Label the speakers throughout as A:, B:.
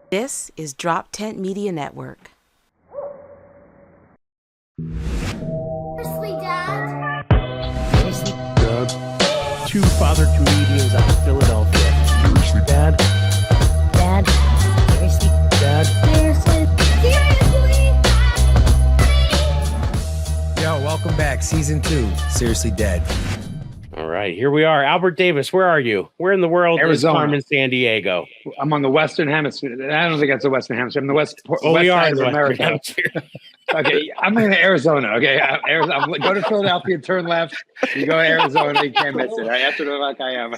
A: This is Drop Tent Media Network.
B: Seriously, Dad?
C: Seriously, Dad? Two father comedians out of Philadelphia. Seriously, Dad?
B: Dad? Seriously?
C: Dad?
B: Seriously? Seriously?
D: Yo, welcome back. Season 2. Seriously Dead.
E: All right, here we are. Albert Davis, where are you? Where in the world
F: Arizona.
E: is Carmen San Diego?
F: I'm on the Western Hemisphere. I don't think that's the Western Hemisphere. I'm the west
E: We are
F: side
E: in
F: of
E: the Western
F: America.
E: Hemisphere.
F: Okay, I'm in Arizona. Okay, go to Philadelphia, turn left. You go to Arizona, you can't miss it. Right? That's what the fuck I am.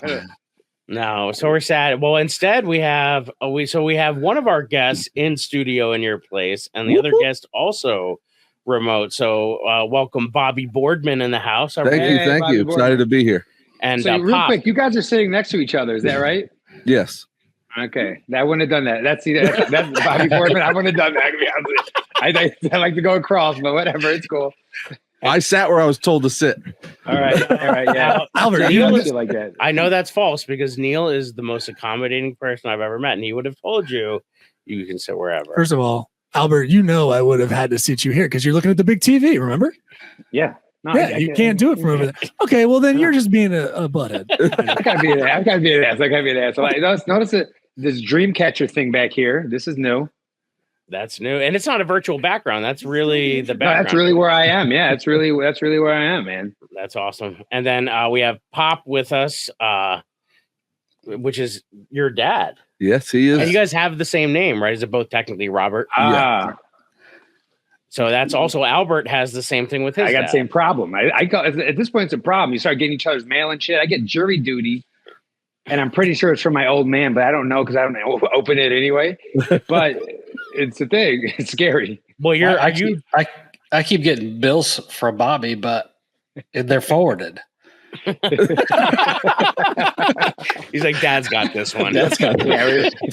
E: No, so we're sad. Well, instead we have we have one of our guests in studio in your place, and the other guest also remote. So welcome Bobby Boardman in the house.
G: Thank you.
F: Bobby
G: Excited
F: Boardman.
G: to be here.
E: And
F: So real
E: Pop.
F: quick, you guys are sitting next to each other. Is that right?
G: Yes.
F: Okay, I wouldn't have done that. That's Bobby Boardman. I wouldn't have done that. To be honest. I like to go across, but whatever, it's cool.
G: I sat where I was told to sit.
F: All right, yeah.
D: Albert,
F: You
D: you
F: don't
D: know,
F: shit like that.
E: I know that's false because Neil is the most accommodating person I've ever met, and he would have told you you can sit wherever.
C: First of all, Albert, you know I would have had to sit you here because you're looking at the big TV, remember?
F: Yeah. No,
C: Yeah, you can't do it from over there. Okay, well, then you're just being a butthead.
F: I gotta be an ass. I gotta be an ass. Like, notice it. This Dreamcatcher thing back here. This is new.
E: That's new, and it's not a virtual background. That's really the
F: No,
E: background.
F: that's really where I am. Yeah, that's really where I am, man.
E: That's awesome. And then we have Pop with us, which is your dad.
G: Yes, he is.
E: And you guys have the same name, right? Is it both technically Robert?
F: Ah,
E: So that's also Albert has the same thing with his
F: I got
E: dad.
F: the same problem. I go, at this point, it's a problem. You start getting each other's mail and shit. I get jury duty, and I'm pretty sure it's from my old man, but I don't know because I don't open it anyway. But it's a thing. It's scary.
E: Well,
H: I keep getting bills from Bobby, but they're forwarded.
E: He's like, Dad's got this one.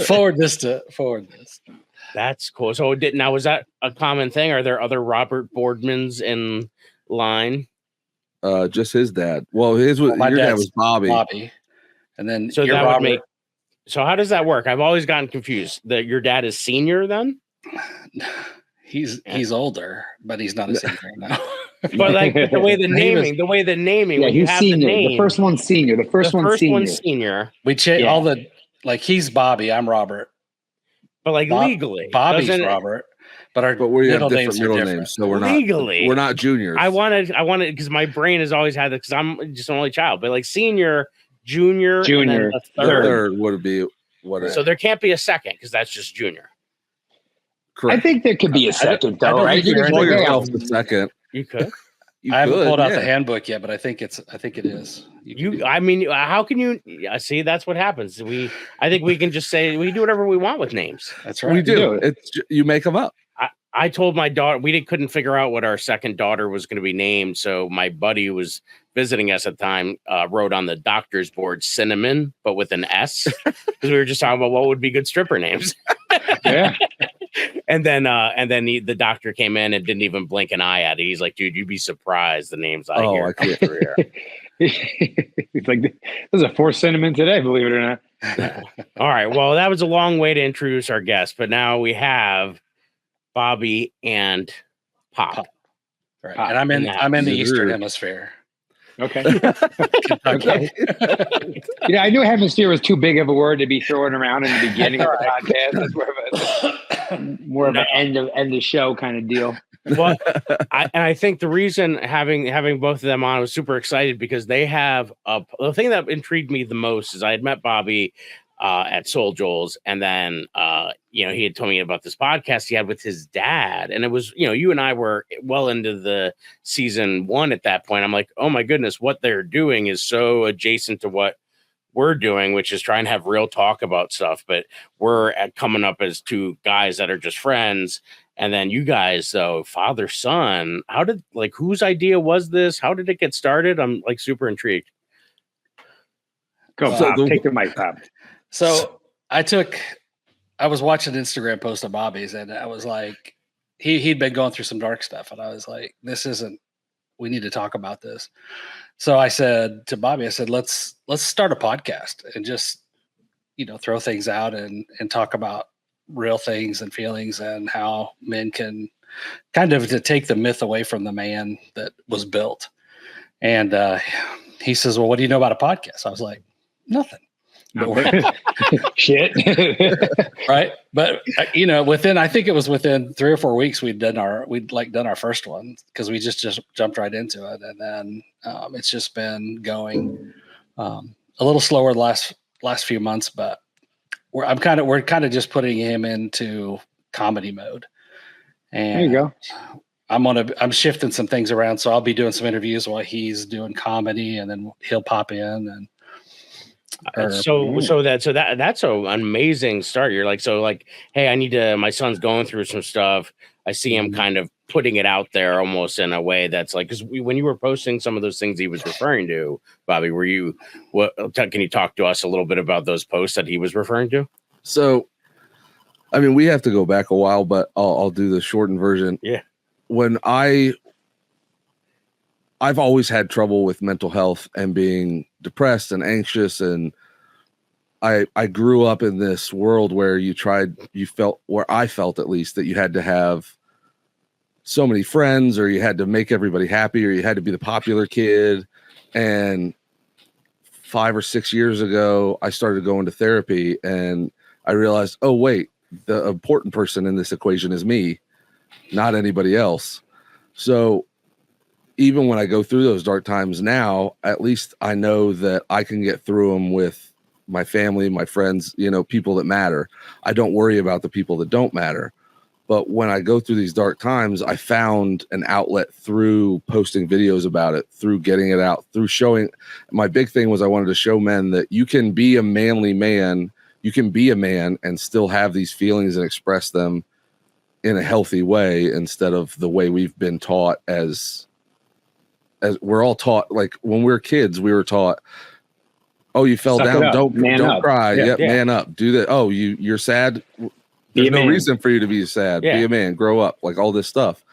H: Forward this.
E: That's cool. So was that a common thing? Are there other Robert Boardmans in line?
G: Just his dad. Well, your dad was Bobby.
H: And then
E: So
H: your
E: that
H: Robert,
E: would make. So how does that work? I've always gotten confused. That your dad is senior then?
H: he's older, but he's not a senior now.
E: But like the way the naming.
F: Yeah,
E: when you
F: he's
E: have
F: senior.
E: the name,
F: The first one's senior. The first one's senior.
H: We change
F: Yeah.
H: all the he's Bobby, I'm Robert.
E: but like legally,
H: Bobby's
E: doesn't it-
H: Robert, but
G: we have
H: middle
G: different
H: names are
G: middle
H: different.
G: names, so we're
E: legally.
G: not juniors.
E: I wanted because my brain has always had it because I'm just an only child, but like senior, junior, and then the third.
G: Third would be what it is.
E: So there can't be a second because that's just junior.
G: Correct.
F: I think there could be a second,
H: I
F: though,
H: don't
F: right?
H: think
F: You
H: you're
F: just
G: Call
F: like, hey,
G: yourself the second.
E: You could.
H: I haven't pulled out
G: yeah.
H: the handbook yet, but I think it is.
E: I mean, how can you see? That's what happens. I think we can just say we can do whatever we want with names.
H: That's right.
G: We do.
F: do.
G: It's you make them up.
E: I told my daughter couldn't figure out what our second daughter was going to be named. So my buddy who was visiting us at the time wrote on the doctor's board Cinnamon, but with an S, because we were just talking about what would be good stripper names.
F: Yeah.
E: And then the doctor came in and didn't even blink an eye at it. He's like, dude, you'd be surprised the names I hear.
G: I can't.
F: It's like there's a fourth cinnamon today, believe it or not.
E: All right. Well, that was a long way to introduce our guest, but now we have Bobby and Pop.
H: Right. And I'm in the Eastern Hemisphere.
F: Okay. Okay. I knew hemisphere was too big of a word to be thrown around in the beginning of the podcast. That's more of an end of show kind of deal.
E: Well, I think the reason having both of them on, I was super excited because they have the thing that intrigued me the most is I had met Bobby at Soul Joel's, and then he had told me about this podcast he had with his dad, and it was you and I were well into the season 1 at that point. I'm like, oh my goodness, what they're doing is so adjacent to what we're doing, which is trying to have real talk about stuff, but we're coming up as two guys that are just friends. And then you guys, though, father son, whose idea was this? How did it get started? I'm like super intrigued.
F: Go, Bob. Take the mic, Bob.
H: So I was watching an Instagram post of Bobby's, and I was like, he'd been going through some dark stuff, and I was like, we need to talk about this. So I said to Bobby, let's start a podcast and just, throw things out and talk about real things and feelings and how men can kind of to take the myth away from the man that was built. And he says, well, what do you know about a podcast? I was like, nothing.
F: Shit.
H: Right. But I think it was within 3 or 4 weeks we'd done our first one, because we just jumped right into it. And then it's just been going a little slower the last few months, but we're kind of just putting him into comedy mode. And
F: there you go.
H: I'm shifting some things around, so I'll be doing some interviews while he's doing comedy, and then he'll pop in and.
E: That's an amazing start. You're like, hey, I need to. My son's going through some stuff. I see him kind of putting it out there, almost in a way that's like, because when you were posting some of those things he was referring to, Bobby, can you talk to us a little bit about those posts that he was referring to?
G: So, I mean, we have to go back a while, but I'll do the shortened version.
E: Yeah.
G: When I've always had trouble with mental health and being depressed and anxious. And I grew up in this world where I felt at least that you had to have so many friends, or you had to make everybody happy, or you had to be the popular kid. And 5 or 6 years ago, I started going to therapy, and I realized, oh, wait, the important person in this equation is me, not anybody else. So even when I go through those dark times now, at least I know that I can get through them with my family, my friends, people that matter. I don't worry about the people that don't matter. But when I go through these dark times, I found an outlet through posting videos about it, through getting it out, through showing. My big thing was I wanted to show men that you can be a manly man. You can be a man and still have these feelings and express them in a healthy way, instead of the way we've been taught as we're all taught. Like when we were kids, we were taught, oh, you fell
F: Suck it
G: down.
F: up.
G: Don't
F: Man up.
G: cry.
F: Yeah.
G: Yep, man up. Do that. Oh, you're sad. There's no reason for you to be sad.
E: Yeah.
G: Be a man. Grow up. Like all this stuff.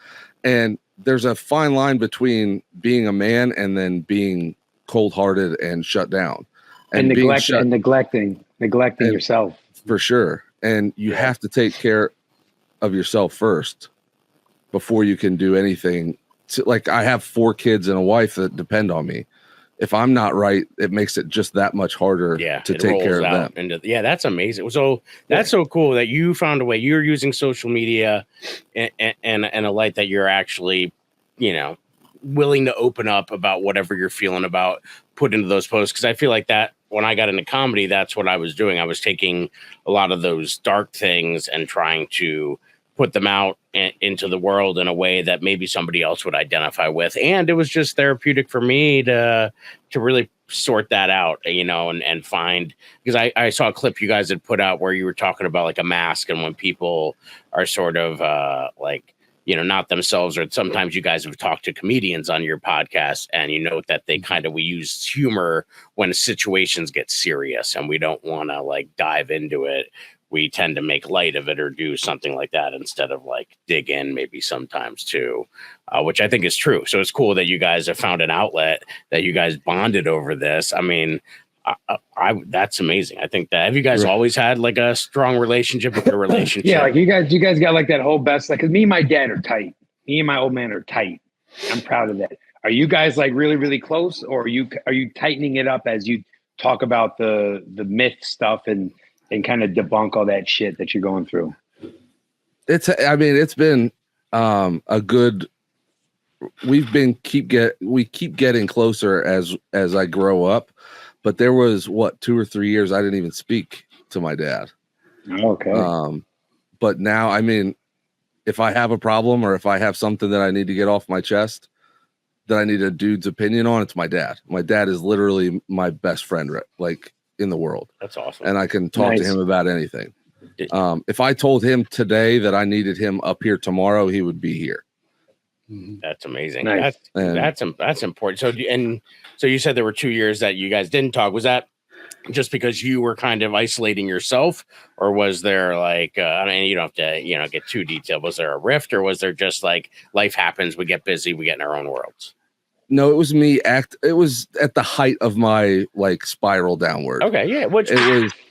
G: And there's a fine line between being a man and then being cold-hearted and shut down,
F: and neglecting yourself.
G: For sure. And you have to take care of yourself first before you can do anything. Like I have 4 kids and a wife that depend on me. If I'm not right, it makes it just that much harder to take care of them.
E: That's amazing. So that's so cool that you found a way. You're using social media and a light that you're actually, willing to open up about whatever you're feeling about, put into those posts. Because I feel like that when I got into comedy, that's what I was doing. I was taking a lot of those dark things and trying to put them out into the world in a way that maybe somebody else would identify with. And it was just therapeutic for me to really sort that out, and find, because I saw a clip you guys had put out where you were talking about like a mask, and when people are sort of not themselves, or sometimes you guys have talked to comedians on your podcast and you note that we use humor when situations get serious and we don't want to like dive into it. We tend to make light of it or do something like that instead of like dig in maybe sometimes too, which I think is true. So it's cool that you guys have found an outlet, that you guys bonded over this. I mean, that's amazing. I think that, have you guys always had like a strong relationship with your relationship?
F: Yeah, like you guys got like that whole best, like, 'cause me and my dad are tight. Me and my old man are tight. I'm proud of that. Are you guys like really, really close, or are you tightening it up as you talk about the myth stuff and kind of debunk all that shit that you're going through?
G: It's been a good. We keep getting closer as I grow up, but there was 2 or 3 years I didn't even speak to my dad.
F: Okay.
G: But now, I mean, if I have a problem or if I have something that I need to get off my chest, that I need a dude's opinion on, it's my dad. My dad is literally my best friend, like, in the world.
E: That's awesome.
G: And I can talk to him about anything. If I told him today that I needed him up here tomorrow, he would be here.
E: That's amazing.
F: Nice.
E: That's important. So you said there were 2 years that you guys didn't talk. Was that just because you were kind of isolating yourself, or was there like, I mean, you don't have to, get too detailed. Was there a rift, or was there just like life happens, we get busy, we get in our own worlds?
G: No, it was me. It was at the height of my like spiral downward.
E: Okay, yeah.
G: It was.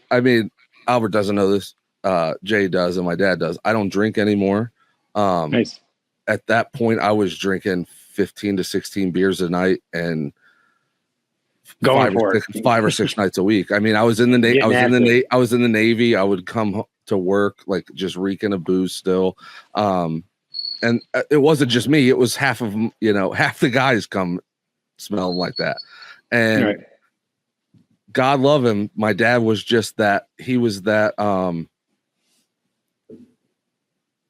G: I mean, Albert doesn't know this. Jay does and my dad does. I don't drink anymore.
F: Nice.
G: At that point, I was drinking 15 to 16 beers a night and
F: Going for it.
G: 5 or 6 nights a week. I mean, I was in the
F: Getting
G: I was in the Navy. I would come to work like just reeking of booze still. And it wasn't just me. It was half of them, half the guys come smelling like that. And
F: Right.
G: God love him. My dad was just that. He was that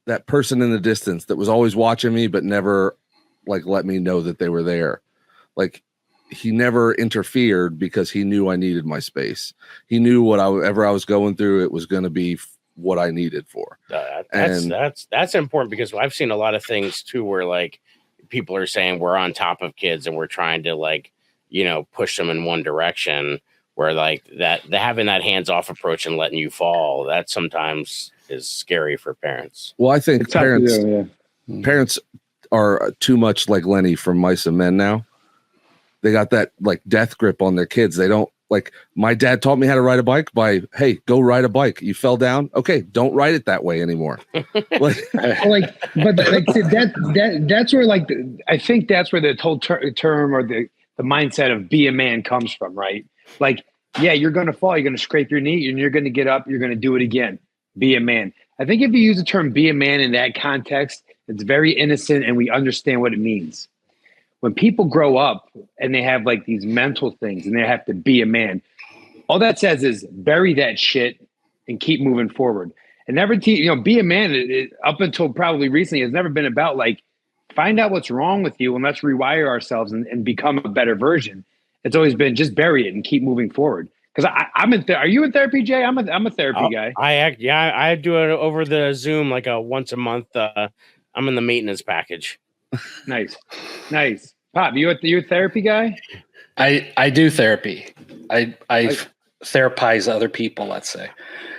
G: that person in the distance that was always watching me, but never like let me know that they were there. Like he never interfered because he knew I needed my space. He knew whatever I was going through, it was going to be what I needed for.
E: That's important because I've seen a lot of things too, where like people are saying we're on top of kids and we're trying to like, push them in one direction, where like that having that hands-off approach and letting you fall, that sometimes is scary for parents.
G: Well, I think
F: It's tough to do, yeah.
G: parents are too much like Lenny from Mice and Men now. They got that like death grip on their kids. They don't like, my dad taught me how to ride a bike by, hey, go ride a bike. You fell down. Okay. Don't ride it that way anymore.
F: That's where like, I think that's where the whole term or the mindset of be a man comes from, right? Like, yeah, you're going to fall, you're going to scrape your knee and you're going to get up, you're going to do it again. Be a man. I think if you use the term be a man in that context, it's very innocent and we understand what it means. When people grow up and they have like these mental things and they have to be a man, all that says is bury that shit and keep moving forward. And never be a man up until probably recently has never been about like, find out what's wrong with you and let's rewire ourselves and become a better version. It's always been just bury it and keep moving forward. Because I'm in are you in therapy, Jay? I'm a therapy guy.
E: I do it over the Zoom like a once a month. I'm in the maintenance package.
F: Nice. Pop, you a therapy guy?
H: I do therapy. I therapize other people, let's say.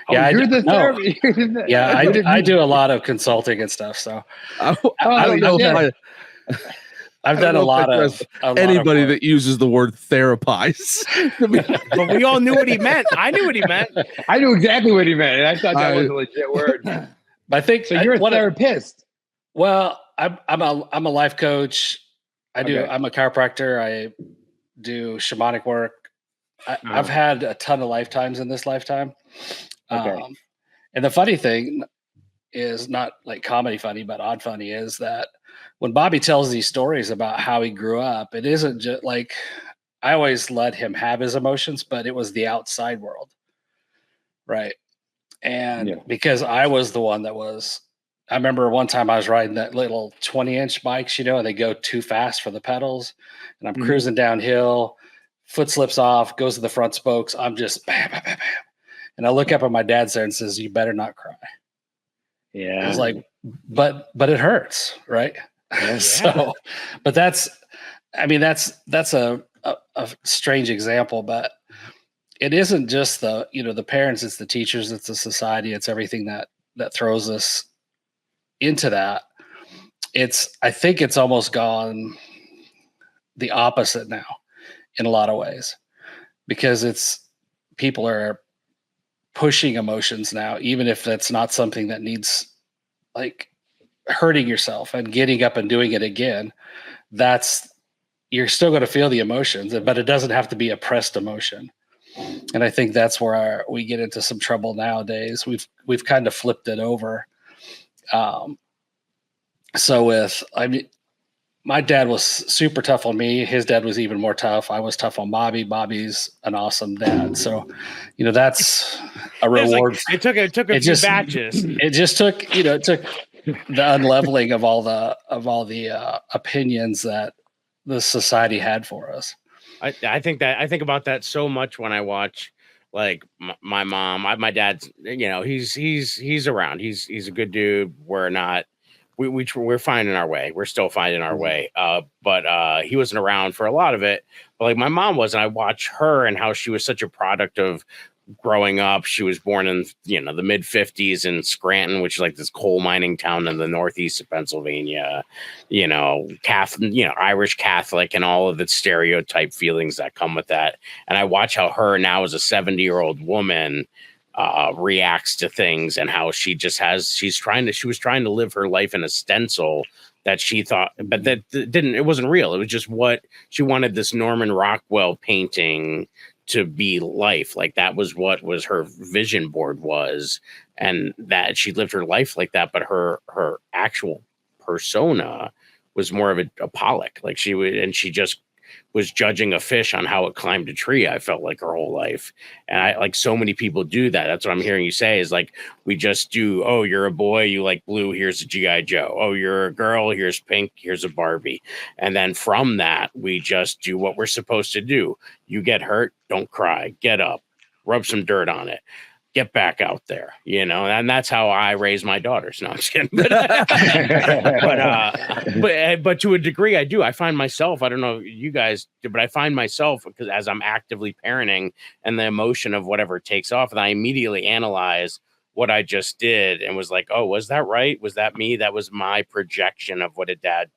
F: Yeah, you're the therapy.
H: Yeah, I do a lot of consulting and stuff. So
G: I don't know if
H: I've done a lot of
G: anybody that uses the word therapize.
E: But we all knew what he meant. I knew what he meant.
F: I knew exactly what he meant, and I thought that was a legit word.
H: I think
F: so. You're a therapist.
H: Well, I'm a life coach. I'm a chiropractor. I do shamanic work. I've had a ton of lifetimes in this lifetime.
F: Okay.
H: And the funny thing is not like comedy funny, but odd funny is that when Bobby tells these stories about how he grew up, it isn't just like, I always let him have his emotions, but it was the outside world. Right. And because I was the one that was, I remember one time I was riding that little 20-inch bikes, and they go too fast for the pedals and I'm cruising downhill, foot slips off, goes to the front spokes. I'm just bam, bam, bam, bam. And I look up at my dad's there and says, you better not cry.
F: Yeah.
H: I was like, but it hurts. Right. Yeah. So, but that's a strange example, but it isn't just the parents, it's the teachers, it's the society, it's everything that throws us into that. I think it's almost gone the opposite now in a lot of ways, because people are pushing emotions now, even if that's not something that needs like hurting yourself and getting up and doing it again. You're still going to feel the emotions, but it doesn't have to be oppressed emotion. And I think that's where we get into some trouble nowadays. We've kind of flipped it over. My dad was super tough on me. His dad was even more tough. I was tough on Bobby. Bobby's an awesome dad. So, that's a reward.
E: It took a few batches.
H: It just took, it took the unleveling of all the opinions that the society had for us.
E: I think about that so much when I watch like my mom. My dad's, he's around. He's a good dude. We're finding our way. We're still finding our way. But he wasn't around for a lot of it. But like my mom was, and I watch her and how she was such a product of growing up. She was born in the mid 50s in Scranton, which is like this coal mining town in the northeast of Pennsylvania. Catholic, Irish Catholic, and all of the stereotype feelings that come with that. And I watch how her now as a 70-year-old woman reacts to things, and how she was trying to live her life in a stencil that she thought, but it wasn't real. It was just what she wanted this Norman Rockwell painting to be life. Like that was what was her vision board was. And that she lived her life like that, but her actual persona was more of a Pollock. Like she just was judging a fish on how it climbed a tree. I felt like her whole life. And I, like so many people do that. That's what I'm hearing you say is like, we just do, oh, you're a boy, you like blue, here's a G.I. Joe. Oh, you're a girl, here's pink, here's a Barbie. And then from that, we just do what we're supposed to do. You get hurt, don't cry, get up, rub some dirt on it. Get back out there, and that's how I raise my daughters. No, I'm just kidding. But to a degree, I do. I find myself, I don't know if you guys do, but I find myself, because as I'm actively parenting and the emotion of whatever takes off, and I immediately analyze what I just did and was like, oh, was that right? Was that me? That was my projection of what a dad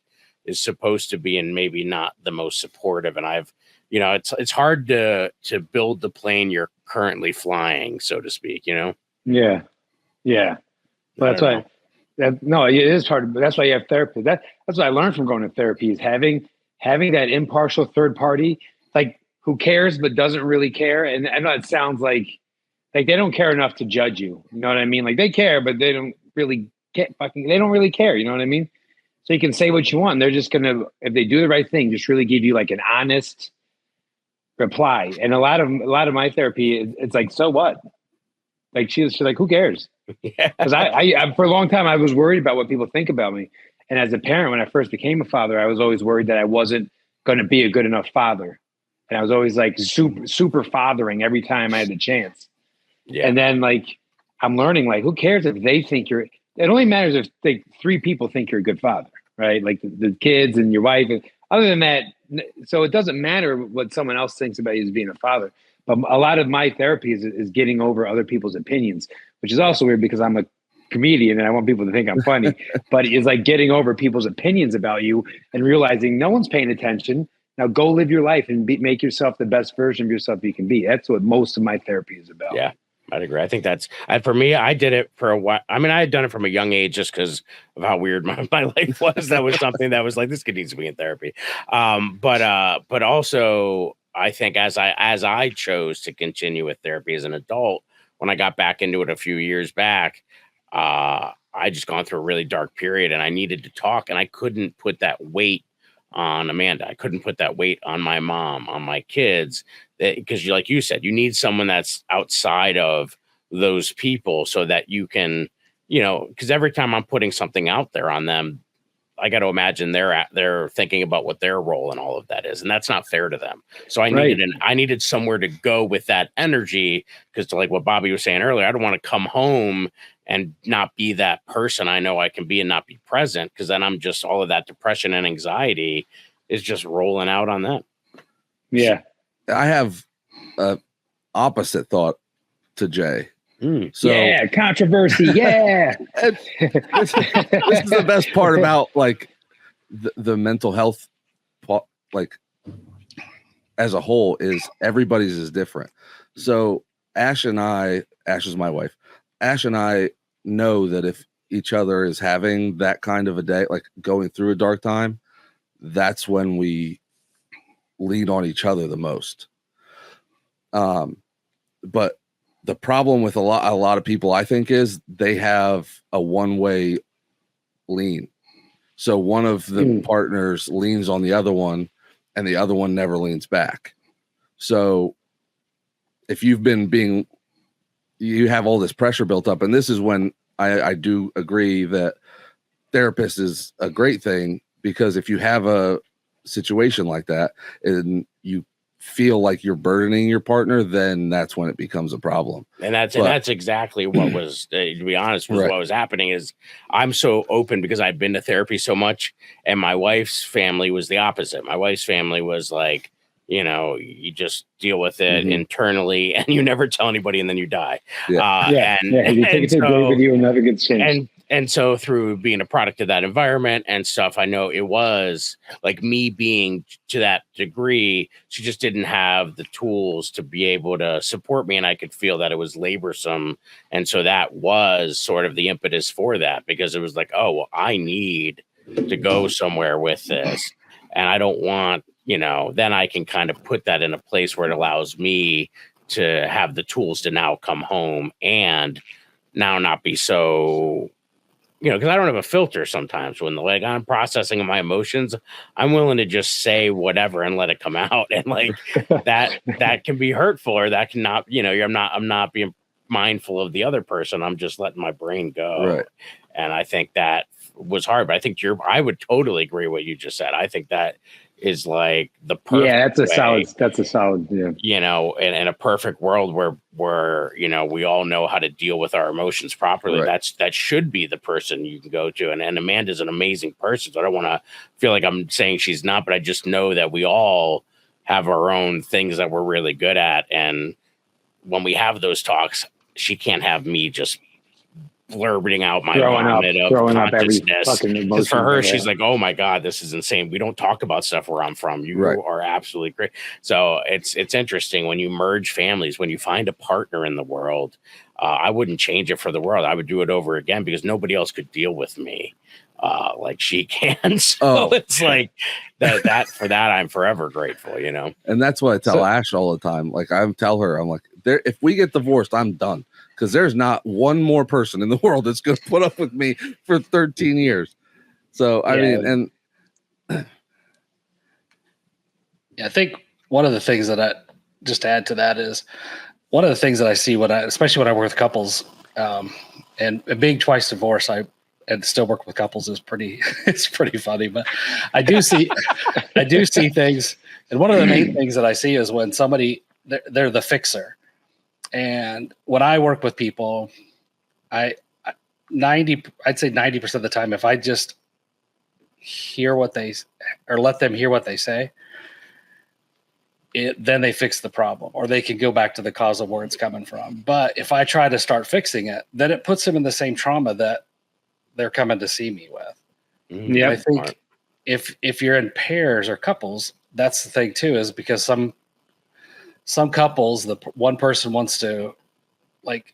E: is supposed to be, and maybe not the most supportive. And I've, it's hard to build the plane you're currently flying, so to speak,
F: Yeah. Well, that's why. No, it is hard, but that's why you have therapy. That's what I learned from going to therapy is having that impartial third party, like who cares but doesn't really care. And I know it sounds like they don't care enough to judge you. You know what I mean? Like they care, but they don't really they don't really care. You know what I mean? So you can say what you want. They're just gonna, if they do the right thing, just really give you like an honest reply. And a lot of my therapy, it's like, so what? Like she's like, who cares? Because I for a long time I was worried about what people think about me. And as a parent, when I first became a father, I was always worried that I wasn't going to be a good enough father. And I was always like super fathering every time I had the chance. Yeah. And then like I'm learning, like, who cares if they think it only matters if like 3 people think you're a good father, right? Like the kids and your wife. And other than that, so it doesn't matter what someone else thinks about you as being a father. But a lot of my therapy is getting over other people's opinions, which is also weird because I'm a comedian and I want people to think I'm funny. But it's like getting over people's opinions about you and realizing no one's paying attention. Now go live your life and make yourself the best version of yourself you can be. That's what most of my therapy is about.
E: Yeah. I'd agree. I think that's for me. I did it for a while. I mean, I had done it from a young age just because of how weird my life was. That was something that was like, this kid needs to be in therapy. But also, I think as I chose to continue with therapy as an adult, when I got back into it a few years back, I just gone through a really dark period, and I needed to talk, and I couldn't put that weight on Amanda. I couldn't put that weight on my mom, on my kids, because like you said, you need someone that's outside of those people so that you can, because every time I'm putting something out there on them, I got to imagine they're thinking about what their role in all of that is, and that's not fair to them. So I needed somewhere to go with that energy, because like what Bobby was saying earlier, I don't want to come home and not be that person I know I can be and not be present, because then I'm just, all of that depression and anxiety is just rolling out on them.
F: Yeah.
G: I have a opposite thought to Jay. So,
F: yeah, controversy. Yeah.
G: this is the best part about like the mental health, like as a whole, is everybody's is different. So Ash is my wife. Ash and I know that if each other is having that kind of a day, like going through a dark time, that's when we lean on each other the most. But the problem with a lot of people, I think, is they have a one-way lean. So one of the partners leans on the other one, and the other one never leans back. So if you have all this pressure built up, and this is when I do agree that therapist is a great thing, because if you have a situation like that and you feel like you're burdening your partner, then that's when it becomes a problem.
E: And that's exactly what was, to be honest, what was happening. Is I'm so open because I've been to therapy so much, and my wife's family was the opposite. My wife's family was like, you just deal with it internally, and you never tell anybody, and then you die.
F: You take it to the grave with you and never gets changed.
E: And so through being a product of that environment and stuff, I know it was like me being to that degree, she just didn't have the tools to be able to support me. And I could feel that it was laborsome. And so that was sort of the impetus for that, because it was like, oh, well, I need to go somewhere with this. And I don't want, then I can kind of put that in a place where it allows me to have the tools to now come home and now not be so, because I don't have a filter sometimes when I'm processing my emotions, I'm willing to just say whatever and let it come out. And like that can be hurtful, or that cannot, I'm not being mindful of the other person. I'm just letting my brain go.
G: Right.
E: And I think that was hard, but I think I would totally agree with what you just said. I think that is like the perfect
F: that's a solid
E: in a perfect world where we all know how to deal with our emotions properly.
G: Right.
E: That should be the person you can go to. And Amanda's an amazing person, so I don't want to feel like I'm saying she's not, but I just know that we all have our own things that we're really good at, and when we have those talks, she can't have me just blurbing out my vomit of consciousness. Because for her, she's like, "Oh my God, this is insane. We don't talk about stuff where I'm from. You are absolutely great." So it's interesting when you merge families, when you find a partner in the world. I wouldn't change it for the world. I would do it over again, because nobody else could deal with me like she can. So it's like that for that, I'm forever grateful.
G: And that's what I tell Ash all the time. Like I tell her, I'm like, if we get divorced, I'm done. Because there's not one more person in the world that's going to put up with me for 13 years. So, I mean, and
H: I think one of the things that just to add to that is one of the things that I see especially when I work with couples, and being twice divorced, and still work with couples is it's pretty funny, but I do see things. And one of the main things that I see is when somebody, they're the fixer. And when I work with people, I'd say 90% of the time, if I just hear what or let them hear what they say, then they fix the problem, or they can go back to the cause of where it's coming from. But if I try to start fixing it, then it puts them in the same trauma that they're coming to see me with.
F: Yeah,
H: I think if you're in pairs or couples, that's the thing too, is because some couples, the one person wants to, like,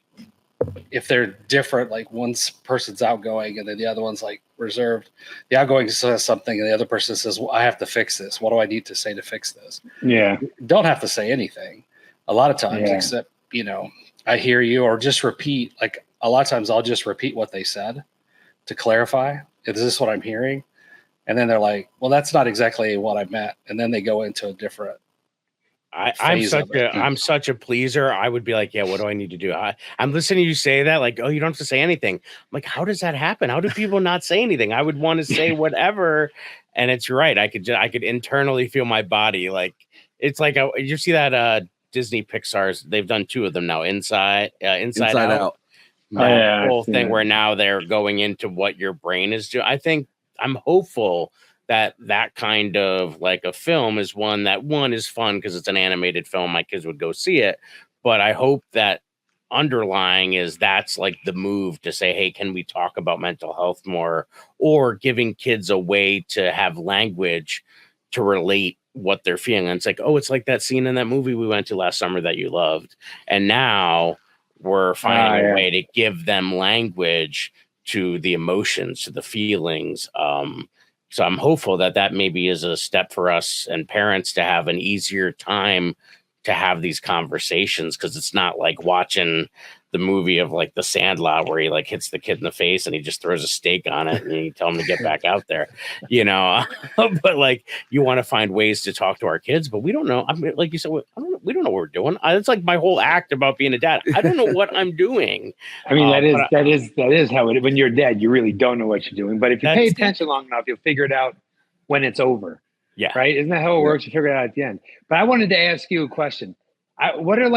H: if they're different, like one person's outgoing and then the other one's like reserved. The outgoing says something and the other person says, well, I have to fix this. What do I need to say to fix this?
F: Yeah.
H: Don't have to say anything a lot of times, except, I hear you, or just repeat. Like a lot of times I'll just repeat what they said to clarify. Is this what I'm hearing? And then they're like, well, that's not exactly what I meant. And then they go into a different,
E: I'm such a pleaser. I would be like, yeah, what do I need to do? I'm listening to you say that, like, oh, you don't have to say anything. I'm like, how does that happen? How do people not say anything? I would want to say whatever. And it's right. I could internally feel my body. Like, it's like, you see that Disney Pixar's, they've done 2 of them now, Inside Out. That whole thing where now they're going into what your brain is doing. I'm hopeful that kind of like a film is one is fun because it's an animated film. My kids would go see it, but I hope that underlying is that's like the move to say, hey, can we talk about mental health more, or giving kids a way to have language to relate what they're feeling. And it's like, oh, it's like that scene in that movie we went to last summer that you loved. And now we're finding a way to give them language to the emotions, to the feelings. So I'm hopeful that maybe is a step for us and parents to have an easier time to have these conversations, because it's not like watching the movie of like The Sandlot where he like hits the kid in the face and he just throws a steak on it and you tell him to get back out there, but like you want to find ways to talk to our kids, but we don't know. I mean, like you said, we don't know what we're doing. It's like my whole act about being a dad. I don't know what I'm doing.
F: I mean, that is how it, when you're a dad, you really don't know what you're doing. But if you pay attention long enough, you'll figure it out when it's over.
E: Yeah.
F: Right. Isn't that how it works? You figure it out at the end. But I wanted to ask you a question. What are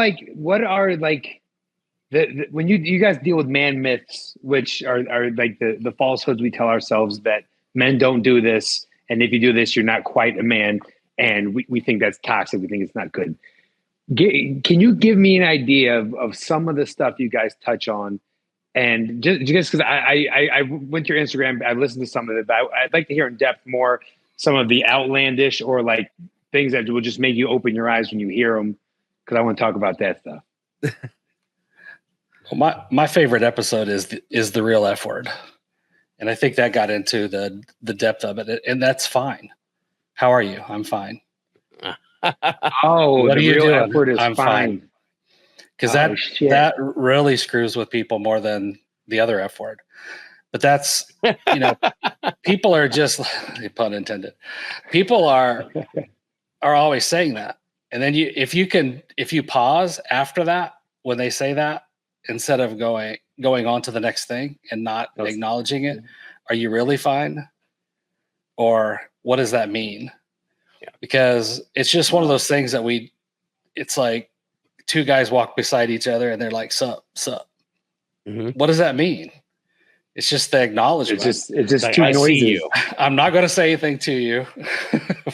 F: when you guys deal with man myths, which are like the falsehoods we tell ourselves that men don't do this, and if you do this, you're not quite a man, and we think that's toxic. We think it's not good. Can you give me an idea of some of the stuff you guys touch on, And just because I went to your Instagram, I listened to some of it, but I'd like to hear in depth more some of the outlandish or like things that will just make you open your eyes when you hear them. Because I want to talk about that stuff.
H: Well, my favorite episode is the real F word, and I think that got into the depth of it, and that's fine. How are you? I'm fine.
F: Oh,
H: What
F: the
H: are you
F: real
H: doing?
F: F word is
H: I'm
F: fine.
H: Because
F: Oh, shit.
H: that really screws with people more than the other F word. But that's, people are just, pun intended. People are always saying that, and then if you pause after that when they say that, instead of going on to the next thing and not acknowledging it, are you really fine? Or what does that mean?
E: Yeah.
H: Because it's just one of those things that it's like two guys walk beside each other and they're like, sup.
E: Mm-hmm.
H: What does that mean? It's just the acknowledgement.
F: It's just
E: Like,
F: two
E: I see
F: noises.
E: you.
H: I'm not going to say anything to you.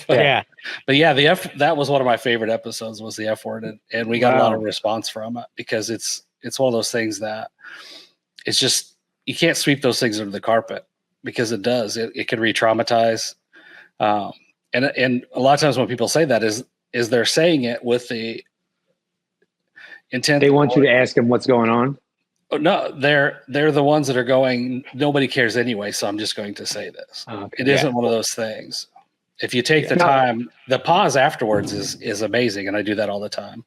E: Yeah.
H: But yeah, that was one of my favorite episodes, was the F word. And we got a lot of response from it because it's one of those things that it's just, you can't sweep those things under the carpet, because it does. It can re-traumatize. And a lot of times when people say that is they're saying it with the intent.
F: They want you to ask them what's going on.
H: No, they're the ones that are going, nobody cares anyway, so I'm just going to say this.
F: Okay.
H: It isn't one of those things. If you take the time, the pause afterwards is amazing, and I do that all the time.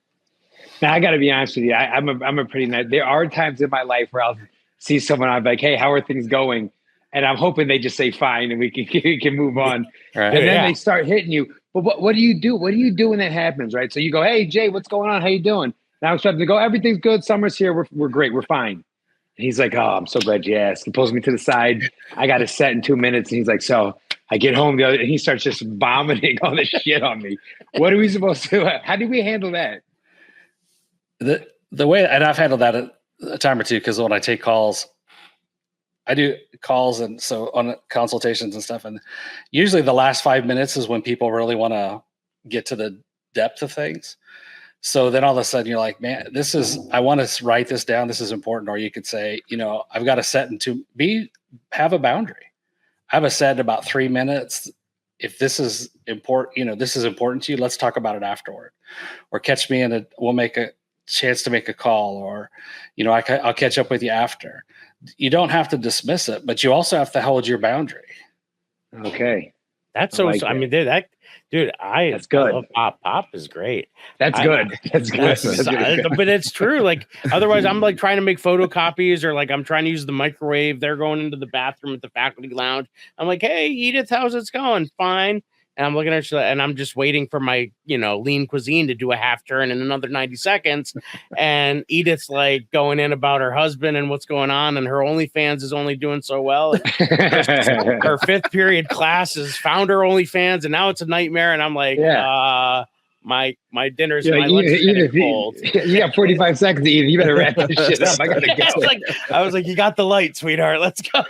F: Now, I got to be honest with you. I'm a pretty nice. There are times in my life where I'll see someone, I'm like, hey, how are things going? And I'm hoping they just say fine and we can move on.
H: Right.
F: And then they start hitting you. But what do you do? What do you do when that happens, right? So you go, hey, Jay, what's going on? How you doing? And I was trying to go, everything's good. Summer's here. We're great. We're fine. And he's like, oh, I'm so glad you asked. He pulls me to the side. I got a set in 2 minutes. And he's like, so I get home and he starts just vomiting all this shit on me. What are we supposed to do? How do we handle that?
H: The way, and I've handled that a time or two, because when I take calls, I do calls, and so on consultations and stuff, and usually the last 5 minutes is when people really want to get to the depth of things. So then all of a sudden you're like, man, I want to write this down. This is important. Or you could say, I've got a set have a boundary. I have a set in about 3 minutes. If this is important, this is important to you, let's talk about it afterward, or catch me we'll make a chance to make a call, or, I'll catch up with you after. You don't have to dismiss it, but you also have to hold your boundary.
F: Okay.
E: That's so, I mean, dude, that's
F: good.
E: I love Pop. Pop is great.
F: That's good. That's good. That's good.
E: But it's true. Like, otherwise I'm like trying to make photocopies, or like I'm trying to use the microwave. They're going into the bathroom at the faculty lounge. I'm like, hey, Edith, how's it going? Fine. And I'm looking at her, and I'm just waiting for my, lean cuisine to do a half turn in another 90 seconds. And Edith's like going in about her husband and what's going on. And her OnlyFans is only doing so well. And her fifth period classes found her OnlyFans, and now it's a nightmare. And I'm like, my dinner's my lunch is getting cold.
F: You got 45 seconds to eat. You better wrap this shit up. I gotta go.
E: I was like, you got the light, sweetheart. Let's go.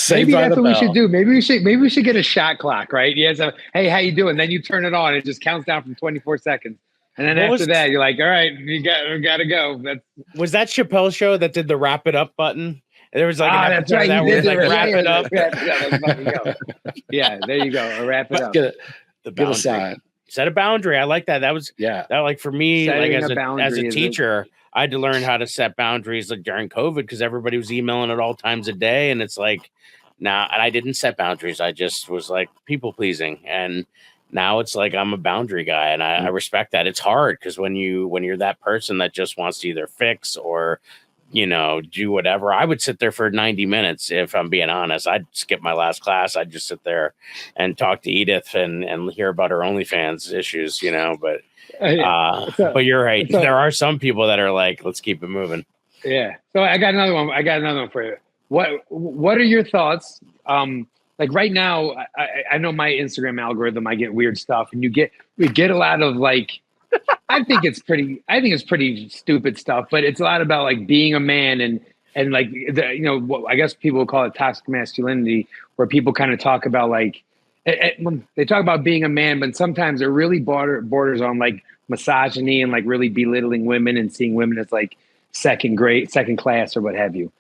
F: Maybe that's what we should do. Maybe we should get a shot clock, right? Yes. Hey, how you doing? Then you turn it on. It just counts down from 24 seconds. And then after that, you're like, all right, we gotta go.
E: Was that Chappelle Show that did the wrap it up button? There was like an episode
F: right.
E: that was like wrap it up.
F: Yeah, there you go. Wrap it up.
H: Get a sign.
E: Set a boundary. I like that. That was that, like, for me,
F: setting
E: like as a teacher, I had to learn how to set boundaries, like during COVID, because everybody was emailing at all times of day, and it's like, and I didn't set boundaries. I just was like people pleasing, and now it's like I'm a boundary guy, and I respect that. It's hard because when you're that person that just wants to either fix or do whatever. I would sit there for 90 minutes. If I'm being honest, I'd skip my last class. I'd just sit there and talk to Edith and hear about her OnlyFans issues, but you're right. There are some people that are like, let's keep it moving.
F: Yeah. So I got another one for you. What are your thoughts? Like right now, I know my Instagram algorithm, I get weird stuff, and we get a lot of like, I think it's pretty stupid stuff, but it's a lot about like being a man and like I guess people will call it toxic masculinity, where people kind of talk about like they talk about being a man, but sometimes it really borders on like misogyny and like really belittling women and seeing women as like second class or what have you.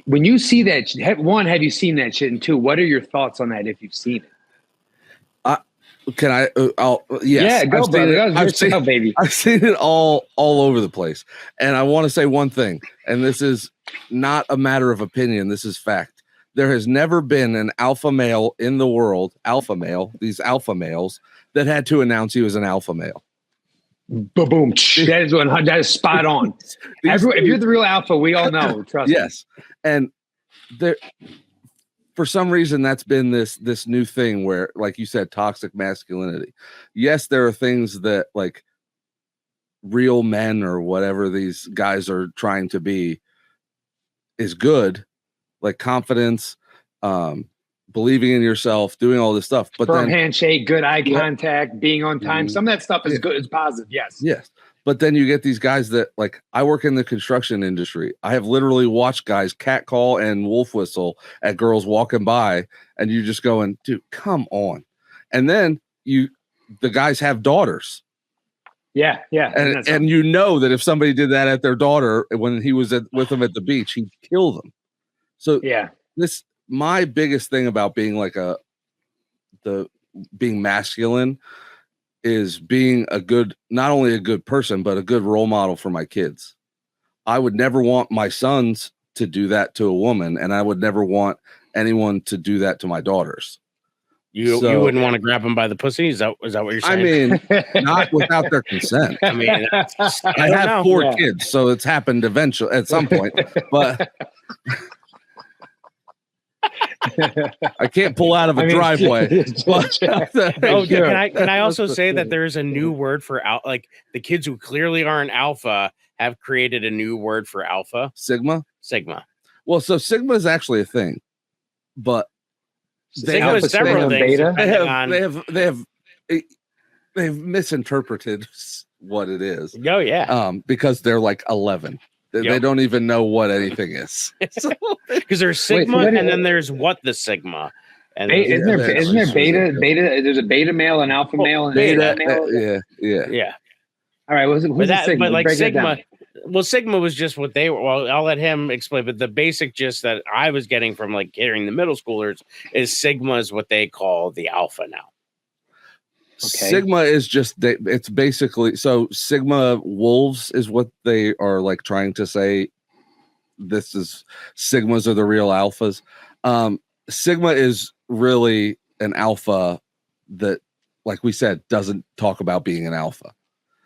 F: when you see that, one, have you seen that shit? And two, what are your thoughts on that if you've seen it?
G: Can I? Yes.
F: Yeah, go, brother.
G: I've seen it all over the place. And I want to say one thing, and this is not a matter of opinion. This is fact. There has never been an alpha male in the world, these alpha males, that had to announce he was an alpha male.
F: Boom. That is spot on. If you're the real alpha, we all know. Trust me.
G: Yes. And there, for some reason, that's been this new thing where, like you said, toxic masculinity. Yes, there are things that like real men or whatever these guys are trying to be is good, like confidence, believing in yourself, doing all this stuff. But
F: firm
G: then
F: handshake, good eye contact, being on time. Some of that stuff is good, it's positive. Yes.
G: Yes. But then you get these guys that, like, I work in the construction industry. I have literally watched guys catcall and wolf whistle at girls walking by, and you're just going, dude, come on. And then the guys have daughters.
F: Yeah.
G: And you know that if somebody did that at their daughter when he was with them at the beach, he'd kill them. So
F: yeah,
G: my biggest thing about being like being masculine is being not only a good person, but a good role model for my kids. I would never want my sons to do that to a woman, and I would never want anyone to do that to my daughters.
E: You wouldn't want to grab them by the pussy? Is that what you're saying?
G: I mean, not without their consent.
E: I mean,
G: I have 4 kids, so it's happened eventually at some point, but I can't pull out of a driveway.
E: Can I also say that there's a new word for like the kids who clearly aren't alpha have created a new word for alpha?
G: Sigma.
E: Well,
G: so Sigma is actually a thing, but
E: Sigma is several things.
G: They've misinterpreted what it is.
E: Oh yeah.
G: Because they're like 11. They don't even know what anything is.
E: Because there's Sigma, and then there's what the Sigma. And
F: isn't there beta? There's a beta male, and alpha male, and beta male.
G: Yeah.
F: All right. Who's Sigma?
E: But like Sigma. Well, Sigma was just what they were. Well, I'll let him explain. But the basic gist that I was getting from like hearing the middle schoolers is Sigma is what they call the alpha now.
G: Okay. Sigma is just it's basically so Sigma wolves is what they are like trying to say. This is Sigmas are the real alphas. Sigma is really an alpha that, like we said, doesn't talk about being an alpha.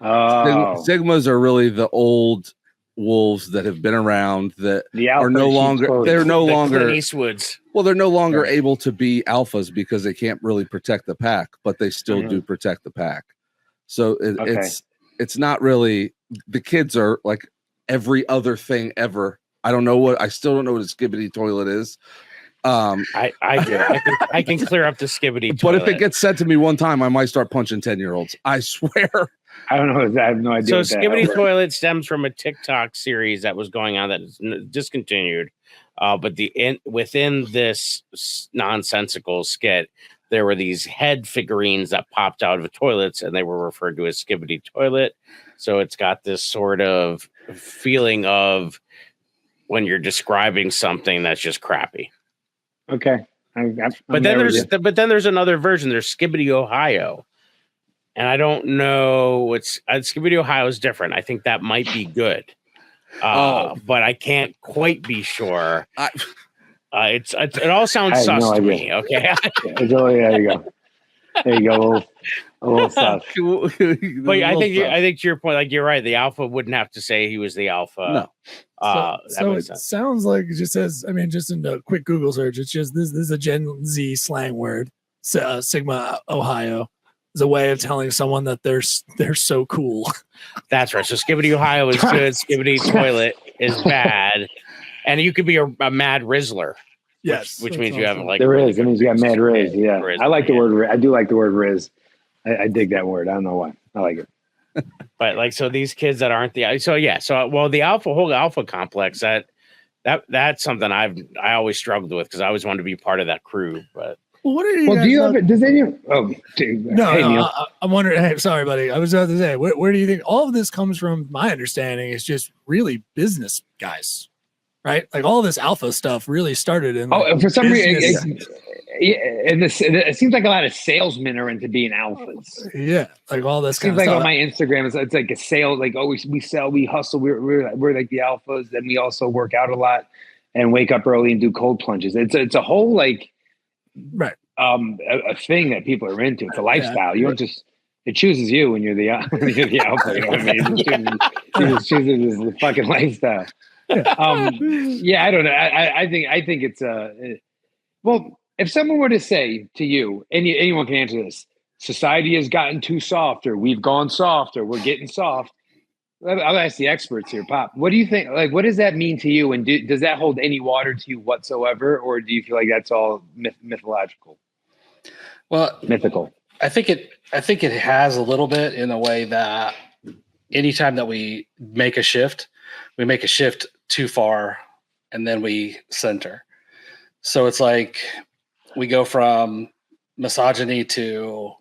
G: Sigmas are really the old wolves that have been around that are no longer Clint
E: Eastwoods.
G: Well, they're no longer able to be alphas because they can't really protect the pack, but they still do protect the pack. So it's not really, the kids are like every other thing ever. I still don't know what a skibbity toilet is.
E: I can clear up the skibbity toilet.
G: But if it gets said to me one time, I might start punching 10-year-olds. I swear.
F: I don't know. I have no idea.
E: So skibbity toilet stems from a TikTok series that was going on that is discontinued. But within this nonsensical skit, there were these head figurines that popped out of toilets, and they were referred to as skibbity toilet. So it's got this sort of feeling of when you're describing something that's just crappy.
F: Okay.
E: But then there's another version. There's Skibbity Ohio. And I don't know what's Skibbity Ohio is different. I think that might be good. But I can't quite be sure. It all sounds sus to me. Okay.
F: There you go. A little sus.
E: But I think to your point, like you're right. The alpha wouldn't have to say he was the alpha.
I: No. So it sounds like it just says, I mean, just in a quick Google search, it's just this is a Gen Z slang word. Sigma Ohio is a way of telling someone that they're so cool.
E: That's right. So Skibbity Ohio is good. Skibbity toilet is bad. And you could be a mad Rizzler.
I: Yes.
E: Which means you have like
F: there is. It means you got mad Riz. Yeah. Riz, I like the word. I do like the word Riz. I dig that word. I don't know why. I like it.
E: But like, so these kids that aren't the the whole alpha complex, that's something I always struggled with because I always wanted to be part of that crew. But
I: what are you?
F: Do you have it? Does anyone? Oh, dude.
I: No. I'm wondering. Hey, sorry, buddy. I was about to say, where do you think all of this comes from? My understanding is just really business guys. right? Like all this alpha stuff really started in. Like,
F: for some
I: business.
F: reason, it seems like a lot of salesmen are into being alphas.
I: Yeah, like all this
F: It
I: kind
F: seems
I: of
F: like
I: stuff.
F: on my Instagram, it's like a sale. Like, oh, we sell, we hustle, we're like the alphas. Then we also work out a lot and wake up early and do cold plunges. It's a whole like
I: Right.
F: a thing that people are into. It's a lifestyle. You don't just it chooses you when you're the when you're the alpha. You know what I mean? It just chooses the fucking lifestyle. Yeah, I don't know. I think it's well. If someone were to say to you, anyone can answer this, society has gotten too soft, or we've gone soft, or we're getting soft. I'll ask the experts here, Pop. What do you think? Like, what does that mean to you? And does that hold any water to you whatsoever, or do you feel like that's all mythological?
H: Well,
F: mythical.
H: I think it has a little bit in a way that anytime that we make a shift too far, and then we center. So it's like we go from misogyny to